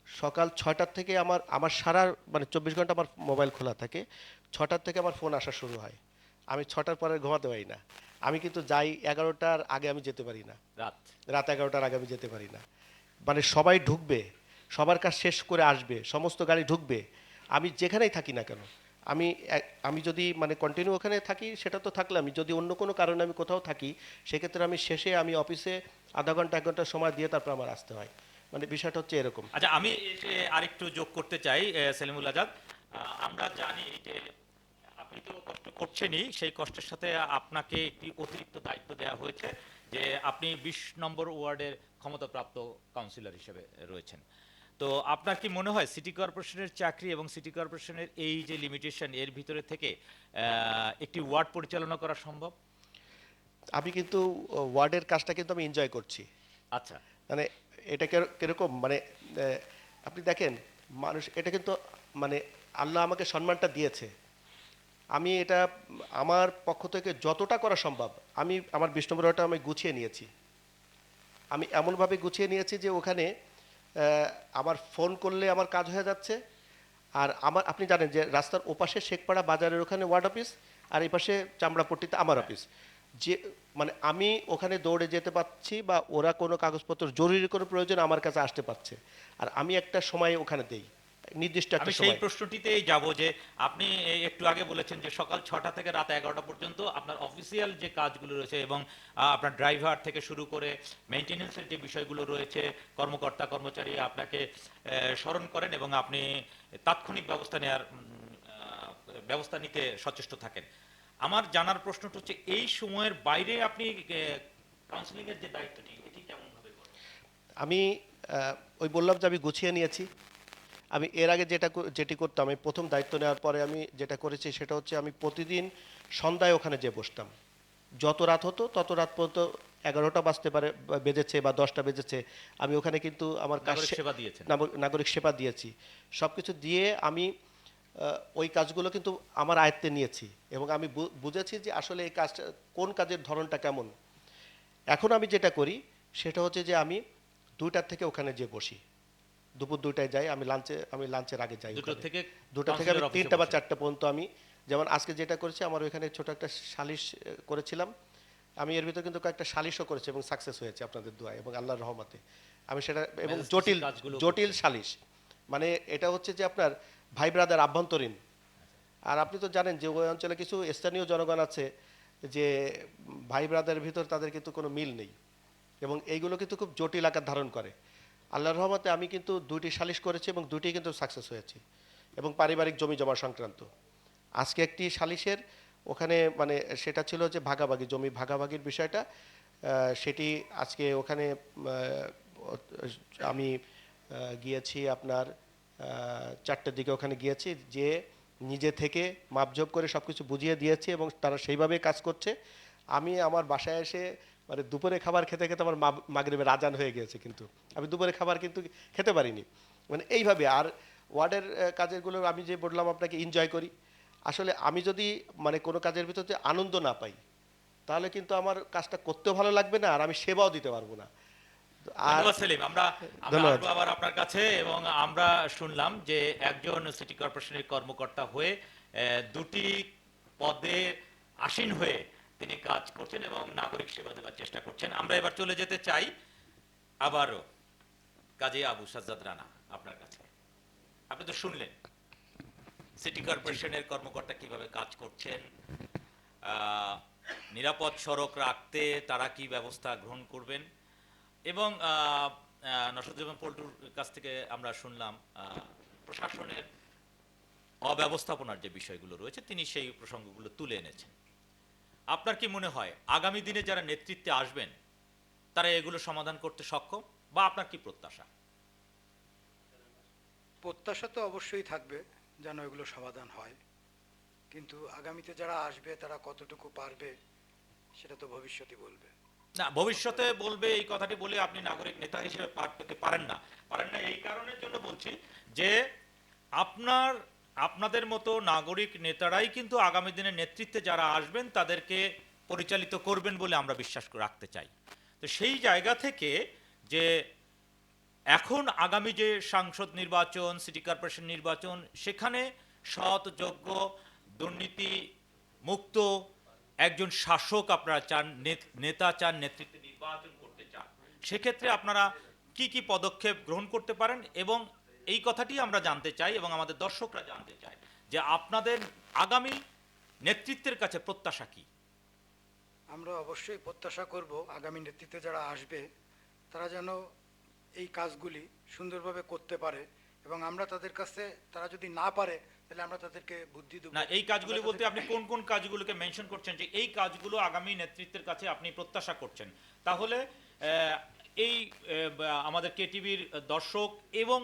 সকাল 6টার থেকে আমার আমার সারা মানে 24 ঘন্টা আমার মোবাইল খোলা থাকে। 6টার থেকে আমার ফোন আসা শুরু হয়। আমি 6টার পরে ঘুমাতে পারি না। আমি কিন্তু যাই 11টার আগে আমি যেতে পারি না।
রাত?
রাত 11টার আগে আমি যেতে পারি না। মানে সবাই ঢুকবে, সবার কাজ শেষ করে আসবে, সমস্ত গাড়ি ঢুকবে, আমি যেখানেই থাকি না কেন। আমি যদি মানে কন্টিনিউ ওখানে থাকি সেটা তো থাকলাম, যদি অন্য কোনো কারণে আমি কোথাও থাকি সেক্ষেত্রে আমি শেষে আমি অফিসে আধা ঘন্টা 1 ঘন্টা সময় দিয়ে তারপর আমার আসতে হয়। মানে বিষয়টা হচ্ছে এরকম।
আচ্ছা, আমি এসে আরেকটু যোগ করতে চাই, সেলিমুল আজাদ। আমরা জানি যে আপনি তো কষ্ট করছেনই, সেই কষ্টের সাথে আপনাকে একটি অতিরিক্ত দায়িত্ব দেওয়া হয়েছে যে আপনি 20 নম্বর ওয়ার্ডের ক্ষমতাপ্রাপ্ত কাউন্সিলর হিসেবে রয়েছেন। তো আপনার কি মনে হয় সিটি কর্পোরেশনের চাকরি এবং সিটি কর্পোরেশনের এই যে লিমিটেশন, এর ভিতরে থেকে একটি ওয়ার্ড পরিচালনা করা সম্ভব?
আমি কিন্তু ওয়ার্ডের কাজটা কিন্তু আমি এনজয় করছি।
আচ্ছা।
মানে এটা কিরকম মানে আপনি দেখেন, মানুষ এটা কিন্তু মানে আল্লাহ আমাকে সম্মানটা দিয়েছে। আমি এটা আমার পক্ষ থেকে যতটা করা সম্ভব আমি আমার 20 নম্বর ওয়ার্ডটা আমি গুছিয়ে নিয়েছি। আমি এমনভাবে গুছিয়ে নিয়েছি যে ওখানে আমার ফোন করলে আমার কাজ হয়ে যাচ্ছে। আর আপনি জানেন যে রাস্তার ওপাশে শেখপাড়া বাজারের ওখানে ওয়ার্ড অফিস, আর এই পাশে চামড়াপট্টিতে আমার অফিস। যে মানে আমি ওখানে দৌড়ে যেতে পারছি, বা ওরা কোনো কাগজপত্র জরুরি কোনো প্রয়োজন আমার কাছে আসতে পারছে, আর আমি একটা সময় ওখানে দেই, নির্দিষ্ট
আমি
একটা
সেই
সময়।
প্রশ্নটিতেই যাব যে আপনি এই একটু আগে বলেছেন যে সকাল 6টা থেকে রাত 11টা পর্যন্ত আপনার অফিসিয়াল যে কাজগুলো রয়েছে এবং আপনার ড্রাইভার থেকে শুরু করে মেইনটেনেন্সের যে বিষয়গুলো রয়েছে, কর্মকর্তা কর্মচারী আপনাকে স্মরণ করেন এবং আপনি তাৎক্ষণিক ব্যবস্থা নিতে সচেষ্ট থাকেন। আমার জানার প্রশ্নটা হচ্ছে এই সময়ের বাইরে আপনি কাউন্সিলিং এর যে দায়িত্বটি, এটি কেমন ভাবে করেন?
আমি ওই বললাম যে আমি গুছিয়ে নিয়েছি। আমি এর আগে যেটি করতাম, আমি প্রথম দায়িত্ব নেওয়ার পরে আমি যেটা করেছি সেটা হচ্ছে আমি প্রতিদিন সন্ধ্যায় ওখানে যেয়ে বসতাম। যত রাত হতো তত রাত পর্যন্ত, 11টা বাজতে পারে বেজেছে বা 10টা বেজেছে, আমি ওখানে কিন্তু আমার কাজ
নাগরিক সেবা দিয়েছেন?
নাগরিক সেবা দিয়েছি। সব কিছু দিয়ে আমি ওই কাজগুলো কিন্তু আমার আয়ত্তে নিয়েছি এবং আমি বুঝেছি যে আসলে এই কাজটা কোন কাজের ধরনটা কেমন। এখন আমি যেটা করি সেটা হচ্ছে যে আমি 2টার থেকে ওখানে যেয়ে বসি, দুপুর 2টায় যাই। আমি লাঞ্চের আগে যাই।
2টা থেকে?
2টা থেকে আমি 3টা বা 4টা পর্যন্ত আমি, যেমন আজকে যেটা করেছি, আমার ওইখানে ছোট একটা সালিশ করেছিলাম। আমি এর ভিতরে কিন্তু কয়েকটা সালিশও করেছি এবং সাকসেস হয়েছে আপনাদের দোয়ায় এবং আল্লাহর রহমতে। আমি সেটা এবং জটিল জটিল সালিশ, মানে এটা হচ্ছে যে আপনার ভাই ব্রাদার আভ্যন্তরীণ। আর আপনি তো জানেন যে ওই অঞ্চলে কিছু স্থানীয় জনগণ আছে যে ভাই ব্রাদারের ভিতর তাদের কিন্তু কোনো মিল নেই এবং এইগুলো কিন্তু খুব জটিল আকার ধারণ করে। আল্লাহর রহমতে আমি কিন্তু 2টি সালিশ করেছি এবং 2টি কিন্তু সাকসেস হয়েছে, এবং পারিবারিক জমি জমা সংক্রান্ত। আজকে একটি সালিশের ওখানে মানে সেটা ছিল যে ভাগাভাগি, জমি ভাগাভাগির বিষয়টা, সেটি আজকে ওখানে আমি গিয়েছি আপনার 4টের দিকে ওখানে গিয়েছি, যে নিজে থেকে মাপজোপ করে সব কিছু বুঝিয়ে দিয়েছি এবং তারা সেইভাবেই কাজ করছে। আমি আমার বাসায় এসে মানে দুপুরে খাবার খেতে খেতে আমার মাগরিবের আজান হয়ে গিয়েছে, কিন্তু আমি দুপুরে খাবার কিন্তু খেতে পারিনি। মানে এইভাবে। আর ওয়ার্ডের কাজেরগুলো আমি যে বললাম আপনাকে এনজয় করি। আসলে আমি যদি মানে কোনো কাজের ভিতরে আনন্দ না পাই তাহলে কিন্তু আমার কাজটা করতেও ভালো লাগবে না, আর আমি সেবাও দিতে পারবো না। আর
ধন্যবাদ সেলিম। আমরা
ধন্যবাদ।
আসবো আবার আপনার কাছে, এবং আমরা শুনলাম যে একজন সিটি কর্পোরেশনের কর্মকর্তা হয়ে দুটি পদে আসীন হয়ে তিনি কাজ করছেন এবং নাগরিক সেবা দেওয়ার চেষ্টা করছেন। আমরা এবার চলে যেতে চাই আবারও কাজী আবু সাজ্জাদ রানা আপনার কাছে। আপনি তো শুনলেন সিটি কর্পোরেশনের কর্মকর্তা কিভাবে কাজ করছেন, আহ, নিরাপদ সড়ক রাখতে তারা কি ব্যবস্থা গ্রহণ করবেন, এবং নসরুজ্জামান পল্টুর কাছ থেকে আমরা শুনলাম প্রশাসনের অব্যবস্থাপনার যে বিষয়গুলো রয়েছে তিনি সেই প্রসঙ্গগুলো তুলে এনেছেন। আপনার কি মনে হয় আগামী দিনে যারা নেতৃত্বে আসবেন তারা এগুলো সমাধান করতে সক্ষম, বা আপনার কি প্রত্যাশা?
প্রত্যাশা তো অবশ্যই থাকবে যেন এগুলো সমাধান হয়, কিন্তু আগামীতে যারা আসবে তারা কতটুকু পারবে সেটা তো ভবিষ্যতই বলবে।
না, ভবিষ্যতে বলবে এই কথাটি বলে আপনি নাগরিক নেতা হিসেবে পার পেতে পারেন না। পারেন না এই কারণের জন্য বলছি যে আপনাদের মতো নাগরিক নেতারাই কিন্তু আগামী দিনে নেতৃত্বে যারা আসবেন তাদেরকে পরিচালিত করবেন বলে আমরা বিশ্বাস রাখতে চাই। তো সেই জায়গা থেকে যে এখন আগামী যে সংসদ নির্বাচন, সিটি কর্পোরেশন নির্বাচন, সেখানে সৎ, যোগ্য, দুর্নীতি মুক্ত একজন শাসক আপনারা চান, নেতা চান, নেতৃত্বে নির্বাচন করতে চান, সেক্ষেত্রে আপনারা কি কি পদক্ষেপ গ্রহণ করতে পারেন, এবং এই কথাটি আমরা জানতে চাই এবং আমাদের দর্শকরা জানতে চায় যে আপনাদের আগামী নেতৃত্বের কাছে প্রত্যাশা কি?
আমরা অবশ্যই প্রত্যাশা করব আগামী নেতৃত্বে যারা আসবে তারা যেন এই কাজগুলি সুন্দরভাবে করতে পারে, এবং আমরা তাদের কাছে তারা যদি না পারে তাহলে আমরা তাদেরকে বুদ্ধি দেব।
না, এই কাজগুলি বলতে আপনি কোন কোন কাজগুলোকে মেনশন করছেন যে এই কাজগুলো আগামী নেতৃত্বের কাছে আপনি প্রত্যাশা করছেন? তাহলে এই আমাদের কেটিভির দর্শক এবং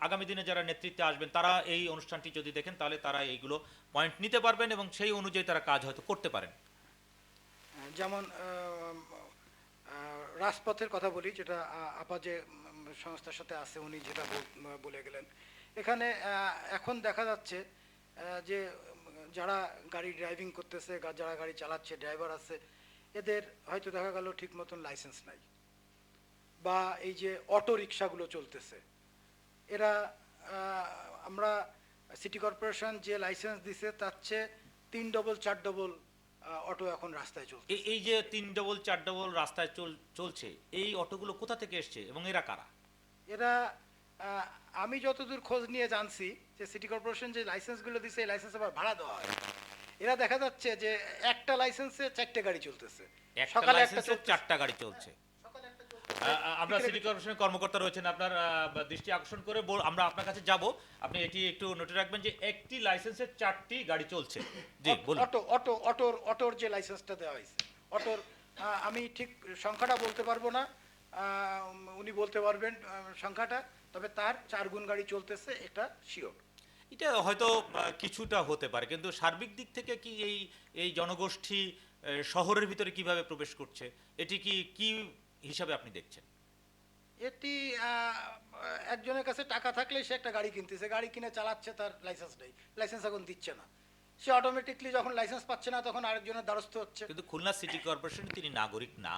আগামী দিনে যারা নেতৃত্বে আসবেন তারা এই অনুষ্ঠানটি যদি দেখেন তাহলে তারা এইগুলো পয়েন্ট নিতে পারবেন এবং সেই অনুযায়ী তারা কাজ হয়তো করতে পারেন।
যেমন রাজপথের কথা বলি, যেটা আপা যে সংস্থার সাথে আছে উনি যেটা বলে গেলেন, এখানে এখন দেখা যাচ্ছে যে যারা গাড়ি ড্রাইভিং করতেছে, যারা গাড়ি চালাচ্ছে, ড্রাইভার আছে, এদের হয়তো দেখা গেল ঠিক মতন লাইসেন্স নাই, বা এই যে অটো রিক্সাগুলো চলতেছে এরা আমরা সিটি কর্পোরেশন যে লাইসেন্স দিছে তার চেয়ে 3 ডবল 4 ডবল অটো এখন রাস্তায় চলছে।
এই যে 3 ডবল 4 ডবল রাস্তায় চলছে, এই অটোগুলো কোথা থেকে এসছে এবং এরা কারা?
এরা আমি যতদূর খোঁজ নিয়ে জানছি যে সিটি কর্পোরেশন যে লাইসেন্সগুলো দিছে এই লাইসেন্স আবার ভাড়া দেওয়া হয়। এরা দেখা যাচ্ছে যে একটা লাইসেন্সে 4টে গাড়ি চলতেছে,
সকালে একটা 4টা গাড়ি চলছে। আমরা সিটি কর্পোরেশনের কর্মকর্তা রয়েছেন, আপনার দৃষ্টি আকর্ষণ করে আমরা আপনার কাছে যাব, আপনি এটি একটু নোটে রাখবেন যে একটি লাইসেন্সে 4টি গাড়ি চলছে। জি বলুন।
অটোর যে লাইসেন্সটা দেওয়া হয়েছে, অটোর আমি ঠিক সংখ্যাটা বলতে পারবো না, উনি বলতে পারবেন সংখ্যাটা, তবে তার 4 গুণ গাড়ি চলতেছে, এটা শিওর।
এটা হয়তো কিছুটা হতে পারে, কিন্তু সার্বিক দিক থেকে কি এই জনগোষ্ঠী শহরের ভিতরে কিভাবে প্রবেশ করছে, এটি কি হিসাবে আপনি দেখছেন?
এটি একজনের কাছে টাকা থাকলে সে একটা গাড়ি কিনতেছে, গাড়ি কিনে চালাচ্ছে, তার লাইসেন্স নেই, লাইসেন্স এখন দিচ্ছে না, সে অটোমেটিকলি যখন লাইসেন্স পাচ্ছে না তখন আরেকজনের দ্বারস্থ হচ্ছে।
কিন্তু খুলনা সিটি কর্পোরেশন তিনি নাগরিক না,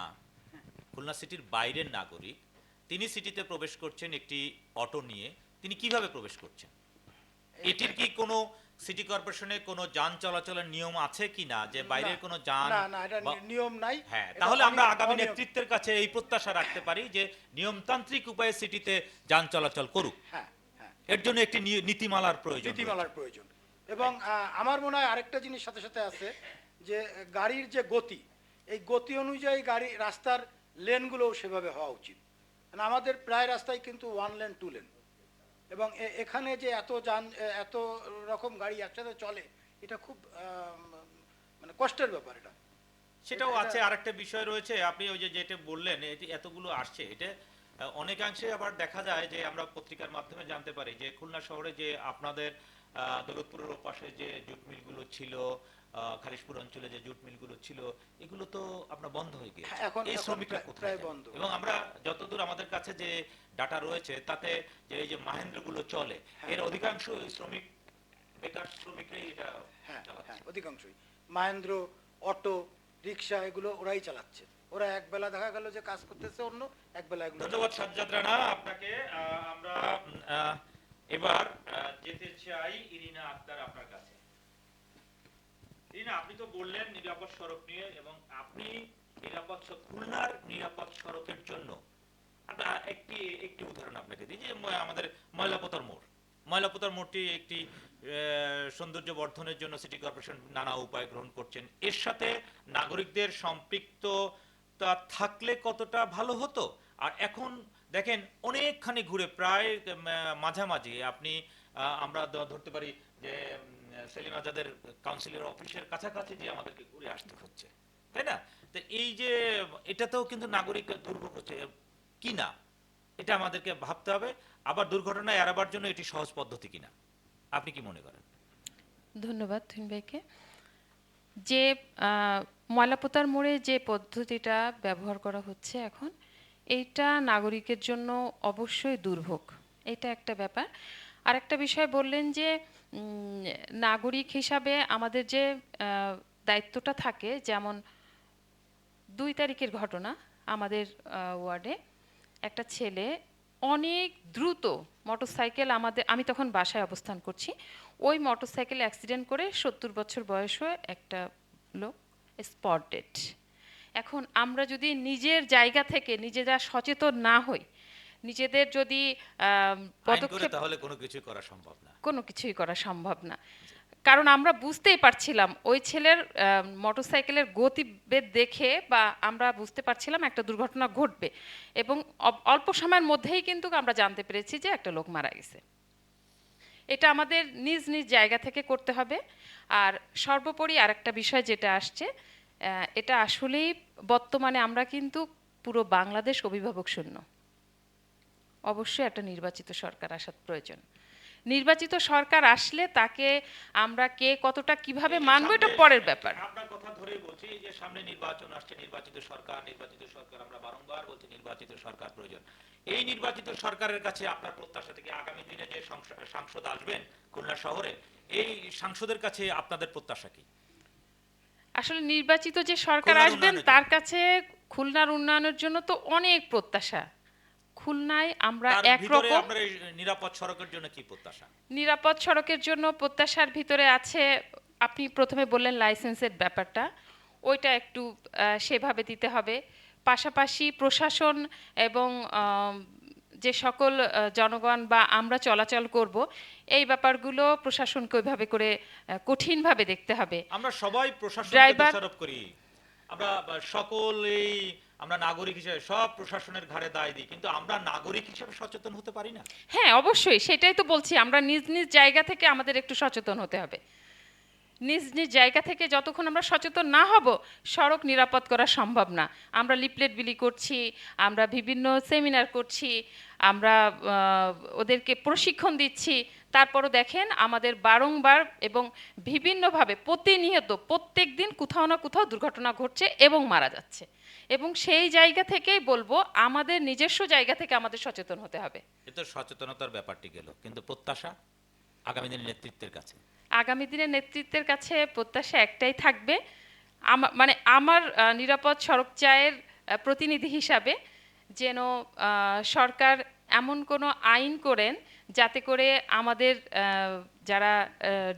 খুলনা সিটির বাইরের নাগরিক, তিনি সিটিতে প্রবেশ করছেন একটি অটো নিয়ে, তিনি কিভাবে প্রবেশ করছেন? এটির কি কোনো সিটি কর্পোরেশনের কোনো যান চলাচলের নিয়ম আছে কি না, যে বাইরের কোনো যান?
না, এটা নিয়ম নাই।
হ্যাঁ, তাহলে আমরা আগামী নেতৃত্বের কাছে এই প্রত্যাশা রাখতে পারি যে নিয়মতান্ত্রিক উপায়ে সিটিতে যান চলাচল করুক।
হ্যাঁ,
এর জন্য একটি নীতিমালার প্রয়োজন।
এবং আমার মনে হয় আরেকটা জিনিস সাথে সাথে আছে যে গাড়ির যে গতি, এই গতি অনুযায়ী গাড়ি রাস্তার লেনগুলো সেভাবে হওয়া উচিত। আমাদের প্রায় রাস্তায় কিন্তু 1 লেন 2 লেন, এবং এখানে যে এত রকম গাড়ি একসাথে চলে, এটা খুব মানে কষ্টের ব্যাপার। এটা
সেটাও আছে। আরেকটা বিষয় রয়েছে, আপনি ওই যে যেটা বললেন এটি এতগুলো আসছে, এটা অনেকাংশে আবার দেখা যায় যে আমরা পত্রিকার মাধ্যমে জানতে পারি যে খুলনা শহরে যে আপনাদের দৌলতপুরের পাশে যে জুট মিলগুলো ছিল, খালিশপুর অঞ্চলে যে জুট মিলগুলো ছিল, এগুলো তো আপনার বন্ধ হয়ে গেছে। এই শ্রমিকরা কোথায় বন্ধ? এবং আমরা যতদূর আমাদের কাছে যে ডাটা রয়েছে তাতে যে এই যে মাহেন্দ্রগুলো চলে, এর অধিকাংশ শ্রমিক বেকার শ্রমিকরাই এটা
অধিকাংশই মাহেন্দ্র, অটো রিক্সা এগুলো ওরাই চালাচ্ছে। ওরা এক বেলা দেখা গেল যে কাজ করতেছে অন্য, এক বেলা এগুলো
ধন্যবাদ সাজ্জাদ রানা আপনাকে। আমরা এবার যেতে চাই ইরিনা আক্তার আপনার কাছে। ইরিনা, আপনি তো বললেন নিরাপদ সড়ক নিয়ে, এবং আপনি খুলনার নিরাপদ সড়কের জন্য আমরা একটি উদাহরণ আপনাকে দিই, যে আমাদের ময়লাপোতার মোড়টি একটি সৌন্দর্য বর্ধনের জন্য সিটি কর্পোরেশন নানা উপায় গ্রহণ করছেন। এর সাথে নাগরিকদের সম্পৃক্ততা থাকলে কতটা ভালো হতো। আর এখন দেখেন অনেকখানি ঘুরে, প্রায় মাঝামাঝি আপনি আমরা ধরতে পারি যে সেলিম আজাদের কাউন্সিলের অফিসের কাছাকাছি যে আমাদেরকে ঘুরে আসতে হচ্ছে, তাই না? তো এই যে এটাতেও কিন্তু নাগরিক দুর্ভোগ হচ্ছে কিনা, এটা আমাদেরকে ভাবতে হবে। আবার দুর্ঘটনা এড়াবার জন্য এটি সহজ পদ্ধতি কিনা, আপনি কি মনে করেন?
ধন্যবাদ তুহিন ভাইকে। যে ময়লাপোতার মোড়ে যে পদ্ধতিটা ব্যবহার করা হচ্ছে এখন, এইটা নাগরিকের জন্য অবশ্যই দুর্ভোগ, এটা একটা ব্যাপার। আর একটা বিষয় বললেন যে নাগরিক হিসাবে আমাদের যে দায়িত্বটা থাকে, যেমন 2 তারিখের ঘটনা, আমাদের ওয়ার্ডে একটা ছেলে অনেক দ্রুত মোটরসাইকেল, আমি তখন বাসায় অবস্থান করছি, ওই মোটরসাইকেল অ্যাক্সিডেন্ট করে 70 বছর বয়স হয়ে একটা লোক স্পট ডেড। এখন আমরা যদি নিজের জায়গা থেকে নিজেরা সচেতন না হই, নিজেদের যদি পদক্ষেপ,
তাহলে কোনো কিছু করা সম্ভব না,
কোনো কিছুই করা সম্ভব না। কারণ আমরা বুঝতেই পারছিলাম ওই ছেলের মোটরসাইকেলের গতিবেগ দেখে, বা আমরা বুঝতে পারছিলাম একটা দুর্ঘটনা ঘটবে, এবং অল্প সময়ের মধ্যেই কিন্তু আমরা জানতে পেরেছি যে একটা লোক মারা গেছে। এটা আমাদের নিজ নিজ জায়গা থেকে করতে হবে। আর সর্বোপরি আরেকটা বিষয় যেটা আসছে, এটা আসলেই বর্তমানে আমরা কিন্তু পুরো বাংলাদেশ অভিভাবক শূন্য। অবশ্যই একটা নির্বাচিত সরকার আসার প্রয়োজন। নির্বাচিত সরকার আসলে তাকে আমরা কে কতটা কিভাবে মানবো এটা পরের ব্যাপার।
আপনার কথা ধরেই বলছি যে সামনে নির্বাচন আসছে, নির্বাচিত সরকার আমরা বারংবার বলছি নির্বাচিত সরকার প্রয়োজন। এই নির্বাচিত সরকারের কাছে আপনার প্রত্যাশা থেকে আগামী দিনে যে সাংসদ আসবেন খুলনা শহরে, এই সাংসদের কাছে আপনাদের প্রত্যাশা কি?
আসলে নির্বাচিত যে সরকার
খুলনার
আসবেন
উন্নয়নের
তার কাছে খুলনার উন্নয়নের জন্য তো অনেক প্রত্যাশা। খুলনায় আমরা
তার ভিতরে
একরকম
আপনার এই নিরাপদ সড়কের জন্য কি প্রত্যাশা?
নিরাপদ সড়কের জন্য প্রত্যাশার ভিতরে আছে, আপনি প্রথমে বললেন লাইসেন্সের ব্যাপারটা, ওইটা একটু সেভাবে দিতে হবে। পাশাপাশি প্রশাসন এবং যে সকল জনগণ বা আমরা চলাচল করব, এই ব্যাপারগুলো প্রশাসনকে ওইভাবে করে কঠিনভাবে দেখতে হবে।
আমরা সবাই প্রশাসনকে
ড্রাইভার-
দোষারোপ করি, আমরা আমরা নাগরিক হিসেবে সব প্রশাসনের ঘাড়ে দায় দিই, কিন্তু আমরা নাগরিক হিসেবে সচেতন হতে পারি না।
হ্যাঁ, অবশ্যই, সেটাই তো বলছি, আমরা নিজ নিজ জায়গা থেকে আমাদের একটু সচেতন হতে হবে। নিজ নিজ জায়গা থেকে যতক্ষণ আমরা সচেতন না হব, সড়ক নিরাপদ করা সম্ভব না। আমরা লিফলেট বিলি করছি, আমরা বিভিন্ন সেমিনার করছি, আমরা ওদেরকে প্রশিক্ষণ দিচ্ছি, তারপরও দেখেন আমাদের বারংবার এবং বিভিন্নভাবে প্রতিনিয়ত প্রত্যেক দিন কোথাও না কোথাও দুর্ঘটনা ঘটছে এবং মারা যাচ্ছে। এবং সেই জায়গা থেকেই বলবো আমাদের নিজস্ব জায়গা থেকে আমাদের সচেতন হতে হবে।
এ তো সচেতনতার ব্যাপারটি গেল, কিন্তু প্রত্যাশা আগামী দিনের নেতৃত্বের কাছে?
আগামী দিনের নেতৃত্বের কাছে প্রত্যাশা একটাই থাকবে, আমার নিরাপদ সড়ক চায়ের প্রতিনিধি হিসাবে যেন সরকার এমন কোনো আইন করেন যাতে করে আমাদের যারা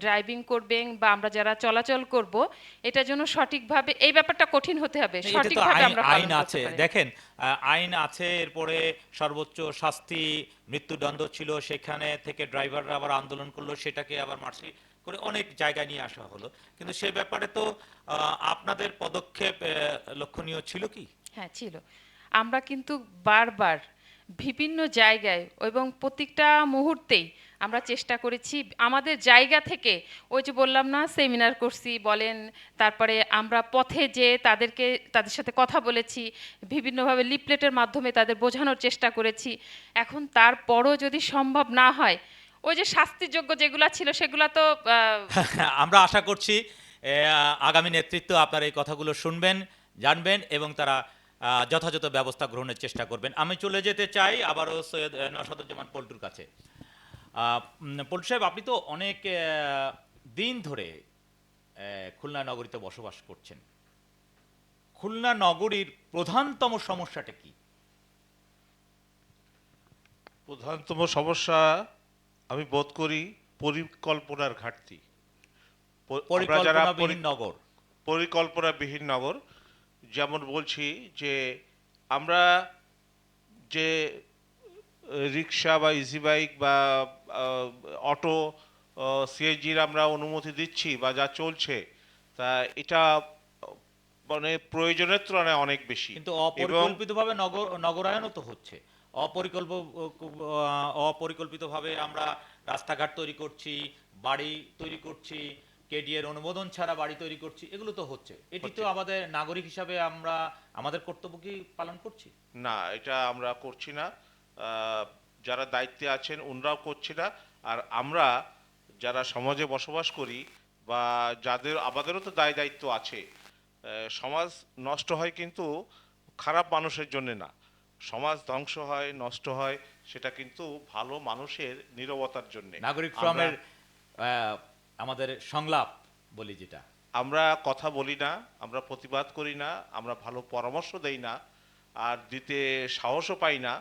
ড্রাইভিং করবেন বা আমরা যারা চলাচল করব, এটা যেন সঠিকভাবে, এই ব্যাপারটা কঠিন হতে হবে,
এটা তো
সঠিকভাবে আমরা
আইন
পালন
আছে,
করতে পারি।
দেখেন আইন আছে, এরপরে সর্বোচ্চ শাস্তি মৃত্যুদণ্ড ছিল, সেখানে থেকে ড্রাইভাররা আবার আন্দোলন করলো, সেটাকে আবার মার্সি করে অনেক জায়গায় নিয়ে আসা হলো, কিন্তু সে ব্যাপারে তো আপনাদের পদক্ষেপ লক্ষণীয় ছিল কি?
হ্যাঁ, ছিল। আমরা কিন্তু বারবার বিভিন্ন জায়গায় এবং প্রত্যেকটা মুহূর্তেই আমরা চেষ্টা করেছি আমাদের জায়গা থেকে, ওই যে বললাম না সেমিনার করছি বলেন, তারপরে আমরা পথে যে তাদের সাথে কথা বলেছি, বিভিন্নভাবে লিফলেটের মাধ্যমে তাদের বোঝানোর চেষ্টা করেছি। এখন তারপরও যদি সম্ভব না হয়, ওই যে শাস্তিযোগ্য যেগুলো ছিল সেগুলো তো
আমরা আশা করছি আগামী নেতৃত্ব আপনার এই কথাগুলো শুনবেন, জানবেন এবং তারা যথাযথ ব্যবস্থা গ্রহণের চেষ্টা করবেন। আমি চলে যেতে চাই আবারও সৈয়দ নওশাদুজ্জামান পল্টুর কাছে। পল্টু সাহেব, আপনি তো অনেক দিন ধরে খুলনা নগরীতে বসবাস করছেন, খুলনা নগরীর প্রধানতম সমস্যাটা কি?
প্রধানতম সমস্যা আমি বোধ করি পরিকল্পনার ঘাটতি। আমরা যারা
পরিকল্পনাবিহীন নগর।
পরিকল্পনাবিহীন নগর, যেমন বলছি যে আমরা যে রিক্সা বা ইজি বাইক বা অটো, সিএনজির আমরা অনুমতি দিচ্ছি বা যা চলছে, তা এটা মানে প্রয়োজনের তুলনায় অনেক বেশি।
কিন্তু
এবং
অপরিকল্পিতভাবে নগরায়নও তো হচ্ছে। অপরিকল্পিতভাবে আমরা রাস্তাঘাট তৈরি করছি, বাড়ি তৈরি করছি, কেডিএর অনুমোদন ছাড়া বাড়ি তৈরি করছি, এগুলো তো হচ্ছে। এটি তো আমাদের নাগরিক হিসাবে আমরা আমাদের কর্তব্য কি পালন করছি?
না, এটা আমরা করছি না। যারা দায়িত্বে আছেন ওনরাও করছি না। আর আমরা যারা সমাজে বসবাস করি বা যাদের আমাদেরও তো দায় দায়িত্ব আছে। সমাজ নষ্ট হয় কিন্তু খারাপ মানুষের জন্য না, সমাজ ধ্বংস হয়, নষ্ট হয় সেটা কিন্তু ভালো মানুষের নীরবতার জন্য।
নাগরিক ফোরামের আমাদের সংলাপ বলি যেটা,
আমরা কথা বলি না, আমরা প্রতিবাদ করি না, আমরা ভালো পরামর্শ দেই না, আর দিতে সাহসও পাই না।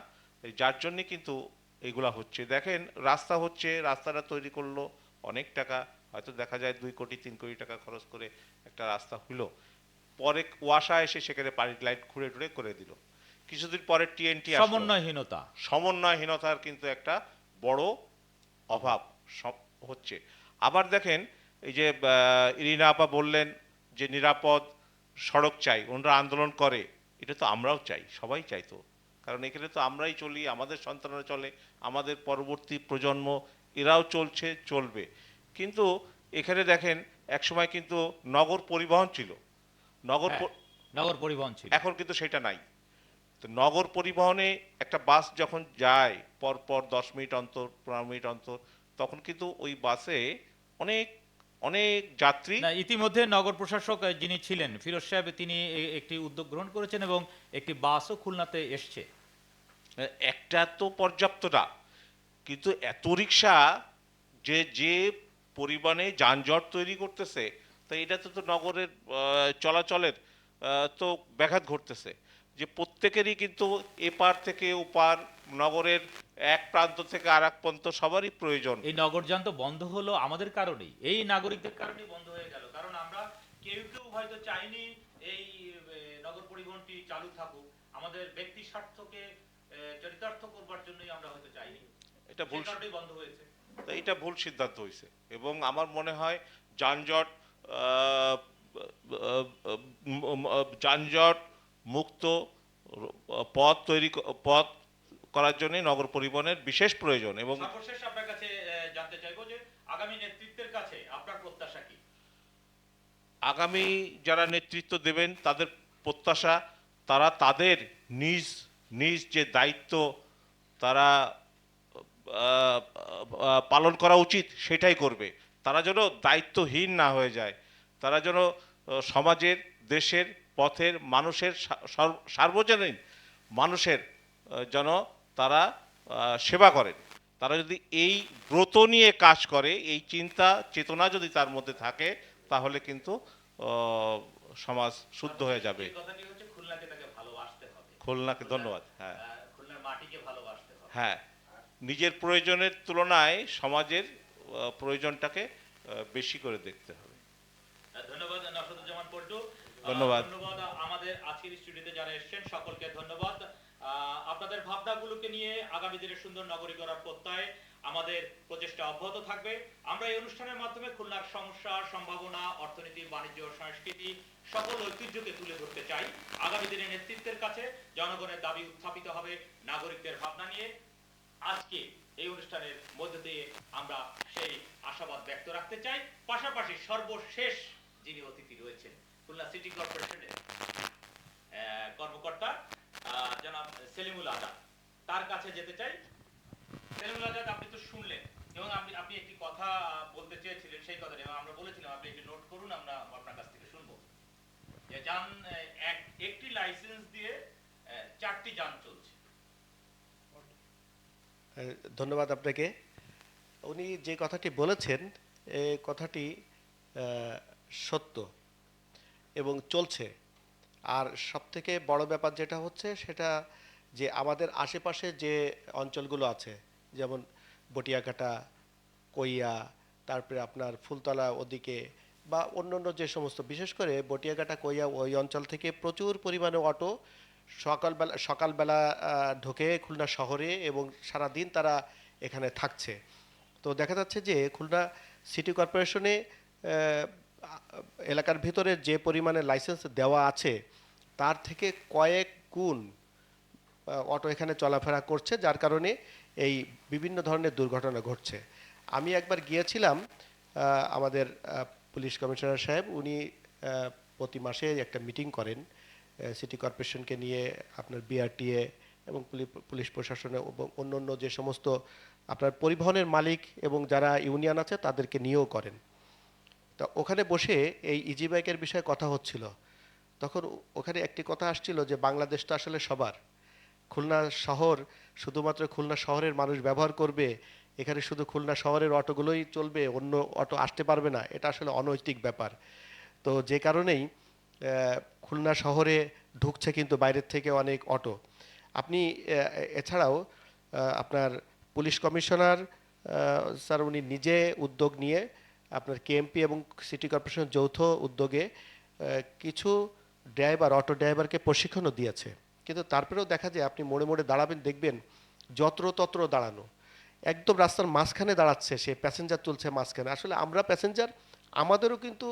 যার জন্য কিন্তু এগুলা হচ্ছে। দেখেন, রাস্তা হচ্ছে, রাস্তাটা তৈরি করলো অনেক টাকা, হয়তো দেখা যায় 2 কোটি 3 কোটি টাকা খরচ করে একটা রাস্তা হলো, পরে ওয়াসা এসে সেখানে পানির লাইন খুঁড়ে টুড়ে করে দিল, কিছুদিন পরে টিএনটি আসলো।
সমন্বয়হীনতা।
সমন্বয়হীনতার কিন্তু একটা বড় অভাব হচ্ছে। আবার দেখেন, এই যে ইরিনা আপা বললেন যে নিরাপদ সড়ক চাই, ওনারা আন্দোলন করে, এটা তো আমরাও চাই, সবাই চাইতো। কারণ এখানে তো আমরাই চলি, আমাদের সন্তানরা চলে, আমাদের পরবর্তী প্রজন্ম এরাও চলছে, চলবে। কিন্তু এখানে দেখেন, একসময় কিন্তু নগর পরিবহন ছিল, নগর
হ্যাঁ, নগর পরিবহন ছিল।
এখন কিন্তু সেটা নাই। তো নগর পরিবহনে একটা বাস যখন যায় পর পর 10 মিনিট অন্তর, 15 মিনিট অন্তর, তখন কিন্তু ওই বাসে অনেক অনেক যাত্রী।
না, ইতিমধ্যে নগর প্রশাসক যিনি ছিলেন ফিরোজ সাহেব, তিনি একটি উদ্যোগ গ্রহণ করেছেন এবং একটি বাসও খুলনাতে এসছে।
একটা তো পর্যাপ্ত না, কিন্তু এত রিক্সা যে যে পরিমাণে যানজট তৈরি করতেছে, তো এটাতে তো নগরের চলাচলের তো ব্যাঘাত ঘটতেছে। যে প্রত্যেকেরই কিন্তু এপার থেকে ওপার, নগরের এক প্রান্ত থেকে আর এক প্রান্ত সবারই প্রয়োজন।
এই নগরযান তো বন্ধ হলো আমাদের কারণেই, এই নাগরিকদের কারণেই বন্ধ হয়ে গেল। কারণ আমরা কেউ কেউ হয়তো চাইনি এই নগর পরিবহনটি চালু থাকুক, আমাদের ব্যক্তি স্বার্থকে চরিতার্থ করবার জন্যই আমরা হয়তো চাইনি,
এটা ভুল,
সেই কারণেই বন্ধ হয়েছে।
তো এটা ভুল সিদ্ধান্ত হয়েছে। এবং আমার মনে হয় যানজট আহ, যানজট মুক্ত পথ করার জন্য নগর পরিবহনের বিশেষ প্রয়োজন। এবং
সর্বশেষ আপনার কাছে জানতে চাইবো যে আগামী নেতৃত্বের কাছে আপনার প্রত্যাশা কি?
আগামী যারা নেতৃত্ব দেবেন তাদের প্রত্যাশা, তারা তাদের নিজ নিজ যে দায়িত্ব তারা পালন করা উচিত সেটাই করবে। তারা যেন দায়িত্বহীন না হয়ে যায়, তারা যেন সমাজের, দেশের, পথের, মানুষের, সার্বজনীন মানুষের যেন তারা সেবা করেন। তারা যদি এই ব্রত নিয়ে কাজ করে, এই চিন্তা চেতনা যদি তার মধ্যে থাকে, তাহলে কিন্তু সমাজ শুদ্ধ হয়ে যাবে।
এই কথাটি হচ্ছে খুলনাকে তাকে ভালোবাসতে হবে।
খুলনাকে ধন্যবাদ। হ্যাঁ,
খুলনার মাটিকে ভালোবাসতে হবে।
হ্যাঁ, নিজের প্রয়োজনের তুলনায় সমাজের প্রয়োজনটাকে বেশি করে দেখতে হবে।
ধন্যবাদ নসরুজ্জামান পল্টু।
ধন্যবাদ।
ধন্যবাদ আমাদের আজকের স্টুডিওতে যারা এসেছেন সকলকে ধন্যবাদ। আপনাদের ভাবনাগুলোকে নিয়ে আগামী দিনে সুন্দর নগরী গড়ার প্রত্যয়ে আমাদের প্রচেষ্টা অব্যাহত থাকবে। আমরা এই অনুষ্ঠানের মাধ্যমে খুলনার সমস্যা, সম্ভাবনা, অর্থনীতি, বাণিজ্য, সংস্কৃতি সকল ঐতিহ্যকে তুলে ধরতে চাই। আগামী দিনে নেতৃত্বের কাছে জনগণের দাবি উত্থাপিত হবে নাগরিকদের ভাবনা নিয়ে। আজকে এই অনুষ্ঠানের মধ্য দিয়ে আমরা সেই আশাবাদ ব্যক্ত রাখতে চাই। পাশাপাশি সর্বশেষ যিনি অতিথি রয়েছেন খুলনা সিটি কর্পোরেশনের কর্মকর্তা জনাব সেলিমুল আজাদ, তার কাছে যেতে চাই। সেলিমুল আজাদ, আপনি তো শুনলেন এবং আপনি একটি কথা বলতে চেয়েছিলেন, সেই কথাটা এবং আমরা বলেছিলাম আপনি একটি নোট করুন, আমরা আপনার কাছ থেকে শুনবো। যে যান একটি লাইসেন্স দিয়ে 4টি যান চলছে।
ধন্যবাদ আপনাকে। উনি যে কথাটি বলেছেন এই কথাটি সত্য এবং চলছে। আর সবথেকে বড় ব্যাপার যেটা হচ্ছে সেটা যে আমাদের আশেপাশে যে অঞ্চলগুলো আছে, যেমন বটিয়াঘাটা, কইয়া, তারপরে আপনার ফুলতলা ওদিকে বা অন্যান্য যে সমস্ত, বিশেষ করে বটিয়াঘাটা, কইয়া ওই অঞ্চল থেকে প্রচুর পরিমাণে অটো সকালবেলা ঢোকে খুলনা শহরে এবং সারাদিন তারা এখানে থাকছে। তো দেখা যাচ্ছে যে খুলনা সিটি কর্পোরেশনে এলাকার ভিতরে যে পরিমাণে লাইসেন্স দেওয়া আছে তার থেকে কয়েক গুণ অটো এখানে চলাফেরা করছে, যার কারণে এই বিভিন্ন ধরনের দুর্ঘটনা ঘটছে। আমি একবার গিয়েছিলাম, আমাদের পুলিশ কমিশনার সাহেব উনি প্রতি মাসে একটা মিটিং করেন সিটি কর্পোরেশনকে নিয়ে, আপনার বিআরটিএ এবং পুলিশ প্রশাসনে এবং অন্য যে সমস্ত আপনার পরিবহনের মালিক এবং যারা ইউনিয়ন আছে তাদেরকে নিয়েও করেন। তা ওখানে বসে এই ইজি বাইকের বিষয়ে কথা হচ্ছিল, তখন ওখানে একটি কথা আসছিল যে বাংলাদেশ তো আসলে সবার, খুলনা শহর শুধুমাত্র খুলনা শহরের মানুষ ব্যবহার করবে, এখানে শুধু খুলনা শহরের অটোগুলোই চলবে, অন্য অটো আসতে পারবে না, এটা আসলে অনৈতিক ব্যাপার। তো যে কারণেই খুলনা শহরে ঢুকছে কিন্তু বাইরের থেকে অনেক অটো। আপনি এছাড়াও আপনার পুলিশ কমিশনার স্যার উনি নিজে উদ্যোগ নিয়ে আপনার কেএমপি এবং সিটি কর্পোরেশন যৌথ উদ্যোগে কিছু অটো ড্রাইভারকে প্রশিক্ষণও দিয়েছে। কিন্তু তারপরেও দেখা যায় আপনি মোড়ে মোড়ে দাঁড়াবেন, দেখবেন যত্রতত্র দাঁড়ানো, একদম রাস্তার মাঝখানে দাঁড়াচ্ছে, সে প্যাসেঞ্জার তুলছে মাঝখানে। আসলে আমরা প্যাসেঞ্জার, আমাদেরও কিন্তু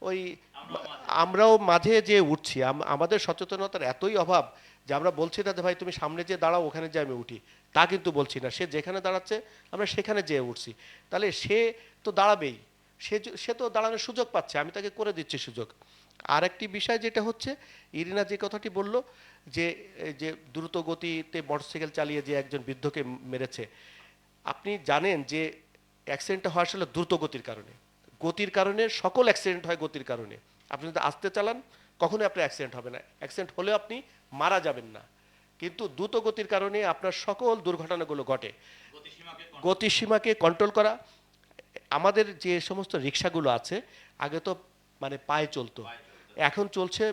ওই আমরাও মাঝে যে উঠছি, আমাদের সচেতনতার এতই অভাব যে আমরা বলছি না যে ভাই তুমি সামনে যে দাঁড়াও ওখানে যে আমি উঠি, তা কিন্তু বলছি না। সে যেখানে দাঁড়াচ্ছে আমরা সেখানে যেয়ে উঠছি, তাহলে সে তো দাঁড়াবেই, সে তো দাঁড়ানোর সুযোগ পাচ্ছে, আমি তাকে করে দিচ্ছি সুযোগ। আর একটি বিষয় যেটা হচ্ছে, ইরিনা যে কথাটি বলল যে যে দ্রুত গতিতে মোটরসাইকেল চালিয়ে যে একজন বৃদ্ধকে মেরেছে, আপনি জানেন যে অ্যাক্সিডেন্টটা হয় আসলে দ্রুত গতির কারণে। গতির কারণে সকল অ্যাক্সিডেন্ট হয় গতির কারণে। আপনি যদি আস্তে চালান কখনোই আপনার অ্যাক্সিডেন্ট হবে না, অ্যাক্সিডেন্ট হলেও আপনি মারা যাবেন না, কিন্তু দ্রুত গতির কারণে আপনার সকল দুর্ঘটনাগুলো ঘটে। গতিসীমাকে কন্ট্রোল করা, আমাদের যে সমস্ত রিক্সাগুলো আছে আগে তো মানে পায়ে চলতো, এখন চলছে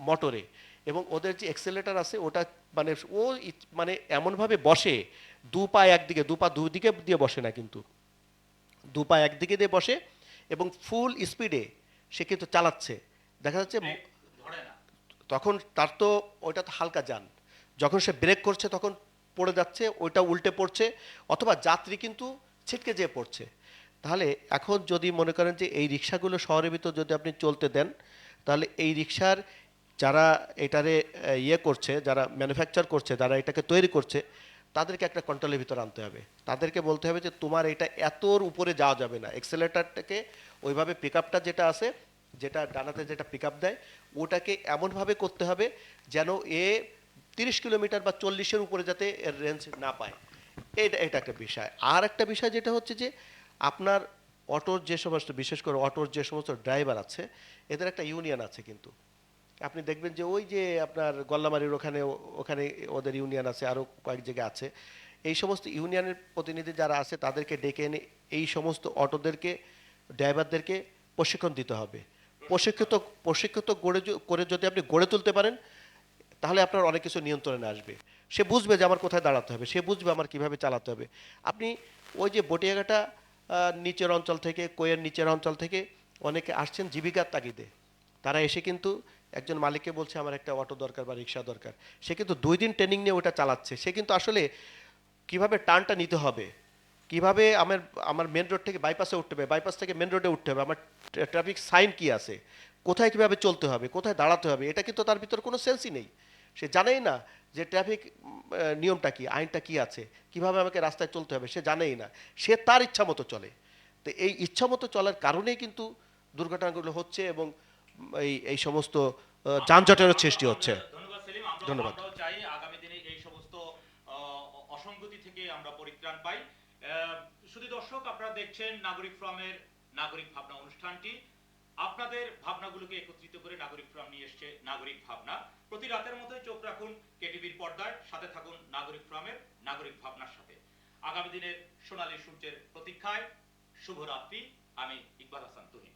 মোটরে, এবং ওদের যে এক্সেলেটার আছে ওটা মানে মানে এমনভাবে বসে, দু পা একদিকে, দু পা দুদিকে দিয়ে বসে না, কিন্তু দু পা একদিকে দিয়ে বসে এবং ফুল স্পিডে সে কিন্তু চালাচ্ছে। দেখা যাচ্ছে তখন তার তো ওইটা তো হালকা যান, যখন সে ব্রেক করছে তখন পড়ে যাচ্ছে, ওইটা উল্টে পড়ছে, অথবা যাত্রী কিন্তু ছিটকে যেয়ে পড়ছে। তাহলে এখন যদি মনে করেন যে এই রিক্সাগুলো শহরের ভিতর যদি আপনি চলতে দেন, তাহলে এই রিক্সার যারা এটারে ইয়ে করছে, যারা ম্যানুফ্যাকচার করছে, যারা এটাকে তৈরি করছে, তাদেরকে একটা কন্ট্রোলের ভিতর আনতে হবে। তাদেরকে বলতে হবে যে তোমার এটা এতর উপরে যাওয়া যাবে না, এক্সেলেটারটাকে ওইভাবে পিক আপটা যেটা আছে, যেটা ডানাতে যেটা পিক আপ দেয়, ওটাকে এমনভাবে করতে হবে যেন এ 30 কিলোমিটার বা 40-এর উপরে যাতে এর রেঞ্জ না পায়। এটা একটা বিষয়। আর একটা বিষয় যেটা হচ্ছে যে আপনার অটোর যে সমস্ত, বিশেষ করে অটোর যে সমস্ত ড্রাইভার আছে, এদের একটা ইউনিয়ন আছে। কিন্তু আপনি দেখবেন যে ওই যে আপনার গল্লামারির ওখানে ওখানে ওদের ইউনিয়ন আছে, আরও কয়েক জায়গায় আছে। এই সমস্ত ইউনিয়নের প্রতিনিধি যারা আছে তাদেরকে ডেকে এনে এই সমস্ত অটোদেরকে, ড্রাইভারদেরকে প্রশিক্ষণ দিতে হবে। প্রশিক্ষিত করে যদি আপনি গড়ে তুলতে পারেন, তাহলে আপনার অনেক কিছু নিয়ন্ত্রণে আসবে। সে বুঝবে যে আমার কোথায় দাঁড়াতে হবে, সে বুঝবে আমার কিভাবে চালাতে হবে। আপনি ওই যে বটিয়াঘাটা নিচের অঞ্চল থেকে, কোয়ের নিচের অঞ্চল থেকে অনেকে আসছেন জীবিকার তাগিদে, তারা এসে কিন্তু একজন মালিককে বলছে আমার একটা অটো দরকার বা রিক্সা দরকার, সে কিন্তু 2 দিন ট্রেনিং নিয়ে ওটা চালাচ্ছে। সে কিন্তু আসলে কিভাবে টার্নটা নিতে হবে, কিভাবে আমার আমার মেন রোড থেকে বাইপাসে উঠতে হবে, বাইপাস থেকে মেন রোডে উঠতে হবে, আমার ট্রাফিক সাইন কি আছে, কোথায় কিভাবে চলতে হবে, কোথায় দাঁড়াতে হবে, এটা কিন্তু তার ভিতর কোনো সেন্সই নেই। সে জানেই না যে ট্রাফিক নিয়মটা কি, আইনটা কি আছে, কিভাবে আমাকে রাস্তায় চলতে হবে, সে জানেই না। সে তার ইচ্ছা মতো চলে। তো এই ইচ্ছা মতো চলার কারণেই কিন্তু দুর্ঘটনাগুলো হচ্ছে এবং এই এই সমস্ত যানজটেরও সৃষ্টি হচ্ছে।
ধন্যবাদ সেলিম।
ধন্যবাদ।
আমরাও চাই আগামী দিনে এই সমস্ত অসঙ্গতি থেকে আমরা পরিত্রাণ পাই। শুধু দর্শক, আপনারা দেখছেন নাগরিক ফোরামের নাগরিক ভাবনা অনুষ্ঠানটি। আপনাদের ভাবনাগুলোকে একত্রিত করে নাগরিক ফোরাম নিয়ে এসছে নাগরিক ভাবনা। প্রতি রাতের মতোই চোখ রাখুন কেটিভির পর্দায়, সাথে থাকুন নাগরিক ফোরামের নাগরিক ভাবনার সাথে। আগামী দিনের সোনালী সূর্যের প্রতীক্ষায় শুভরাত্রি। আমি ইকবাল হাসান তুহিন।